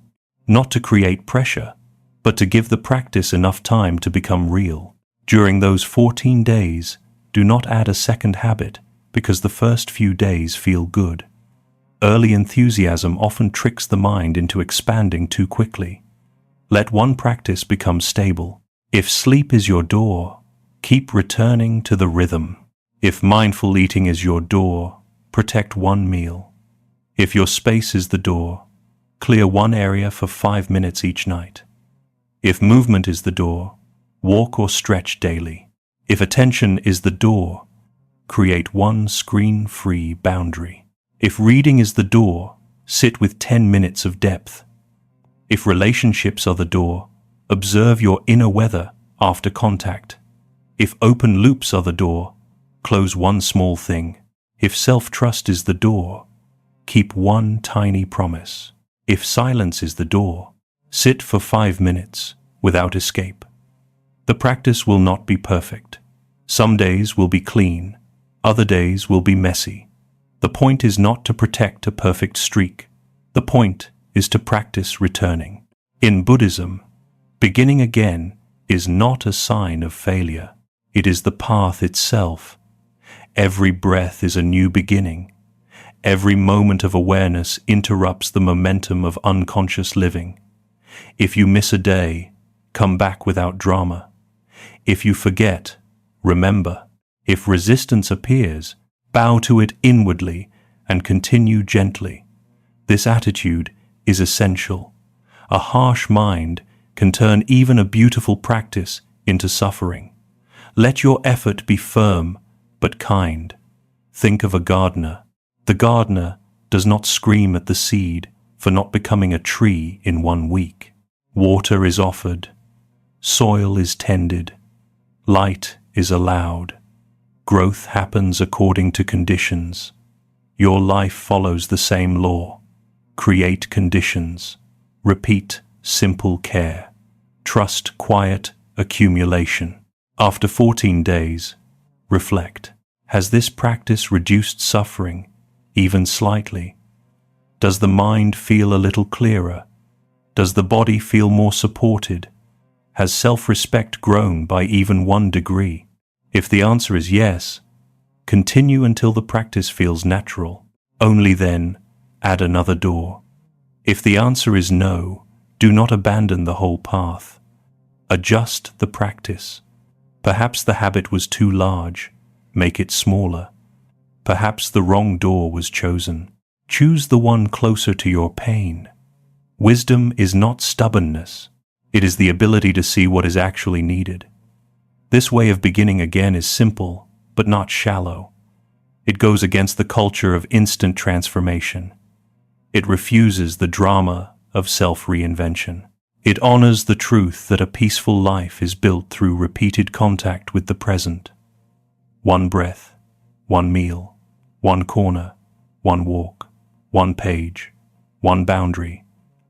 A: Not to create pressure, but to give the practice enough time to become real. During those 14 days, do not add a second habit because the first few days feel good. Early enthusiasm often tricks the mind into expanding too quickly. Let one practice become stable. If sleep is your door, keep returning to the rhythm. If mindful eating is your door, protect one meal. If your space is the door, clear one area for 5 minutes each night. If movement is the door, walk or stretch daily. If attention is the door, create one screen-free boundary. If reading is the door, sit with 10 minutes of depth. If relationships are the door, observe your inner weather after contact. If open loops are the door, close one small thing. If self-trust is the door, keep one tiny promise. If silence is the door, sit for 5 minutes without escape. The practice will not be perfect. Some days will be clean, other days will be messy. The point is not to protect a perfect streak. The point is to practice returning. In Buddhism, beginning again is not a sign of failure. It is the path itself. Every breath is a new beginning. Every moment of awareness interrupts the momentum of unconscious living. If you miss a day, come back without drama. If you forget, remember. If resistance appears, bow to it inwardly and continue gently. This attitude is essential. A harsh mind can turn even a beautiful practice into suffering. Let your effort be firm but kind. Think of a gardener. The gardener does not scream at the seed for not becoming a tree in 1 week. Water is offered. Soil is tended. Light is allowed. Growth happens according to conditions. Your life follows the same law. Create conditions. Repeat simple care. Trust quiet accumulation. After 14 days, reflect. Has this practice reduced suffering, even slightly? Does the mind feel a little clearer? Does the body feel more supported? Has self-respect grown by even 1 degree? If the answer is yes, continue until the practice feels natural. Only then, add another door. If the answer is no, do not abandon the whole path. Adjust the practice. Perhaps the habit was too large. Make it smaller. Perhaps the wrong door was chosen. Choose the one closer to your pain. Wisdom is not stubbornness. It is the ability to see what is actually needed. This way of beginning again is simple, but not shallow. It goes against the culture of instant transformation. It refuses the drama of self-reinvention. It honors the truth that a peaceful life is built through repeated contact with the present. 1 breath, 1 meal, 1 corner, 1 walk, 1 page, 1 boundary,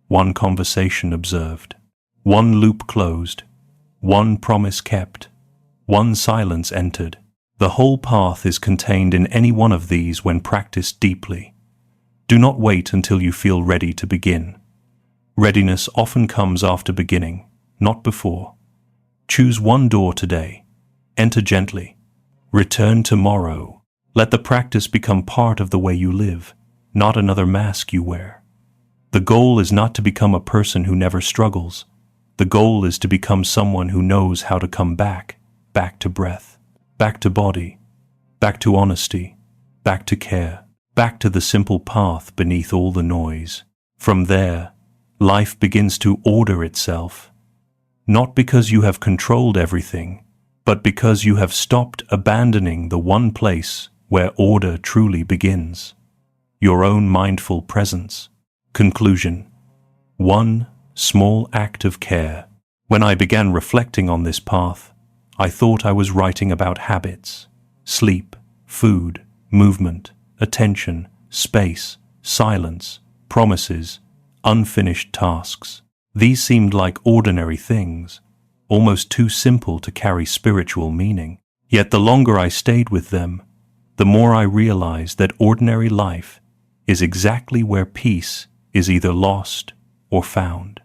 A: 1 conversation observed, 1 loop closed, 1 promise kept, 1 silence entered. The whole path is contained in any one of these when practiced deeply. Do not wait until you feel ready to begin. Readiness often comes after beginning, not before. Choose 1 door today. Enter gently. Return tomorrow. Let the practice become part of the way you live, not another mask you wear. The goal is not to become a person who never struggles. The goal is to become someone who knows how to come back to breath, back to body, back to honesty, back to care, back to the simple path beneath all the noise. From there, life begins to order itself, not because you have controlled everything, but because you have stopped abandoning the one place where order truly begins, your own mindful presence. Conclusion: 1 small act of care. When I began reflecting on this path, I thought I was writing about habits, sleep, food, movement, attention, space, silence, promises, unfinished tasks. These seemed like ordinary things, almost too simple to carry spiritual meaning. Yet the longer I stayed with them, the more I realized that ordinary life is exactly where peace is either lost or found.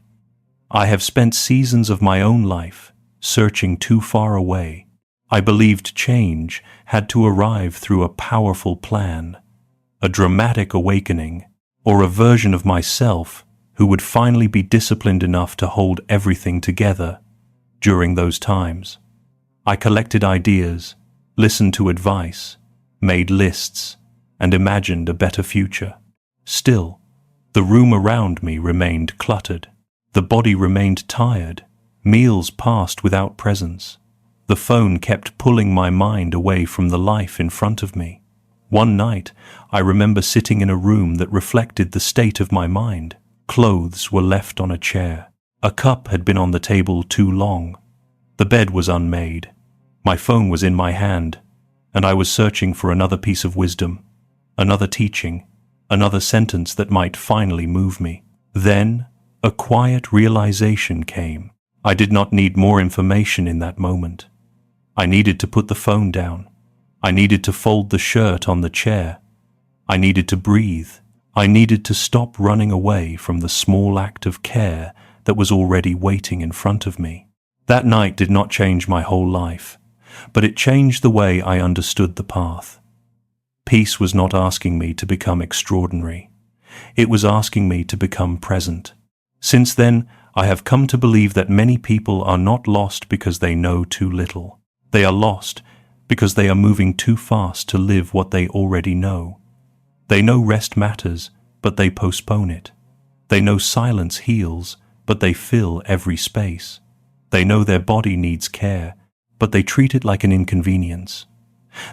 A: I have spent seasons of my own life searching too far away. I believed change had to arrive through a powerful plan, a dramatic awakening, or a version of myself who would finally be disciplined enough to hold everything together. During those times, I collected ideas, listened to advice, made lists, and imagined a better future. Still, the room around me remained cluttered. The body remained tired. Meals passed without presence. The phone kept pulling my mind away from the life in front of me. One night, I remember sitting in a room that reflected the state of my mind. Clothes were left on a chair. A cup had been on the table too long. The bed was unmade. My phone was in my hand, and I was searching for another piece of wisdom, another teaching, another sentence that might finally move me. Then, a quiet realization came. I did not need more information in that moment. I needed to put the phone down. I needed to fold the shirt on the chair. I needed to breathe. I needed to stop running away from the small act of care that was already waiting in front of me. That night did not change my whole life, but it changed the way I understood the path. Peace was not asking me to become extraordinary. It was asking me to become present. Since then, I have come to believe that many people are not lost because they know too little. They are lost because they are moving too fast to live what they already know. They know rest matters, but they postpone it. They know silence heals, but they fill every space. They know their body needs care, but they treat it like an inconvenience.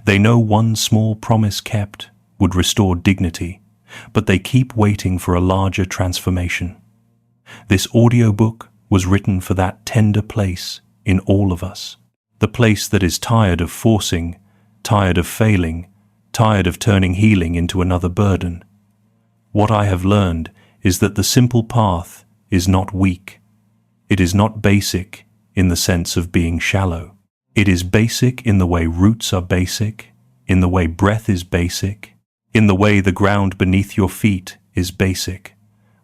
A: They know one small promise kept would restore dignity, but they keep waiting for a larger transformation. This audiobook was written for that tender place in all of us, the place that is tired of forcing, tired of failing, tired of turning healing into another burden. What I have learned is that the simple path is not weak. It is not basic in the sense of being shallow. It is basic in the way roots are basic, in the way breath is basic, in the way the ground beneath your feet is basic.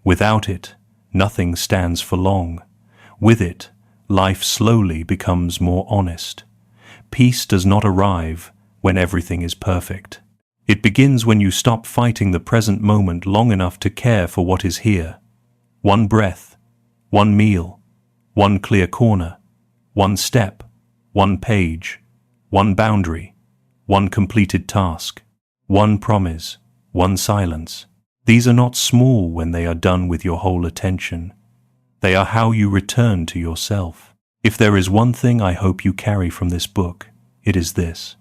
A: Without it, nothing stands for long. With it, life slowly becomes more honest. Peace does not arrive when everything is perfect. It begins when you stop fighting the present moment long enough to care for what is here. One breath, one meal, one clear corner, one step, one page, one boundary, one completed task, one promise, one silence. These are not small when they are done with your whole attention. They are how you return to yourself. If there is one thing I hope you carry from this book, it is this.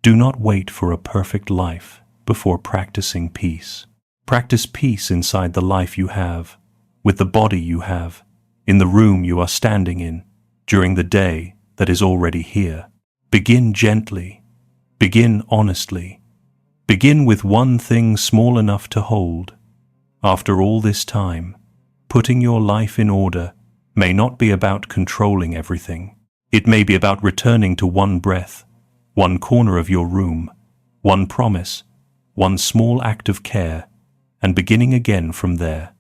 A: Do not wait for a perfect life before practicing peace. Practice peace inside the life you have, with the body you have, in the room you are standing in, during the day that is already here. Begin gently. Begin honestly. Begin with one thing small enough to hold. After all this time, putting your life in order may not be about controlling everything. It may be about returning to one breath, one corner of your room, one promise, one small act of care, and beginning again from there.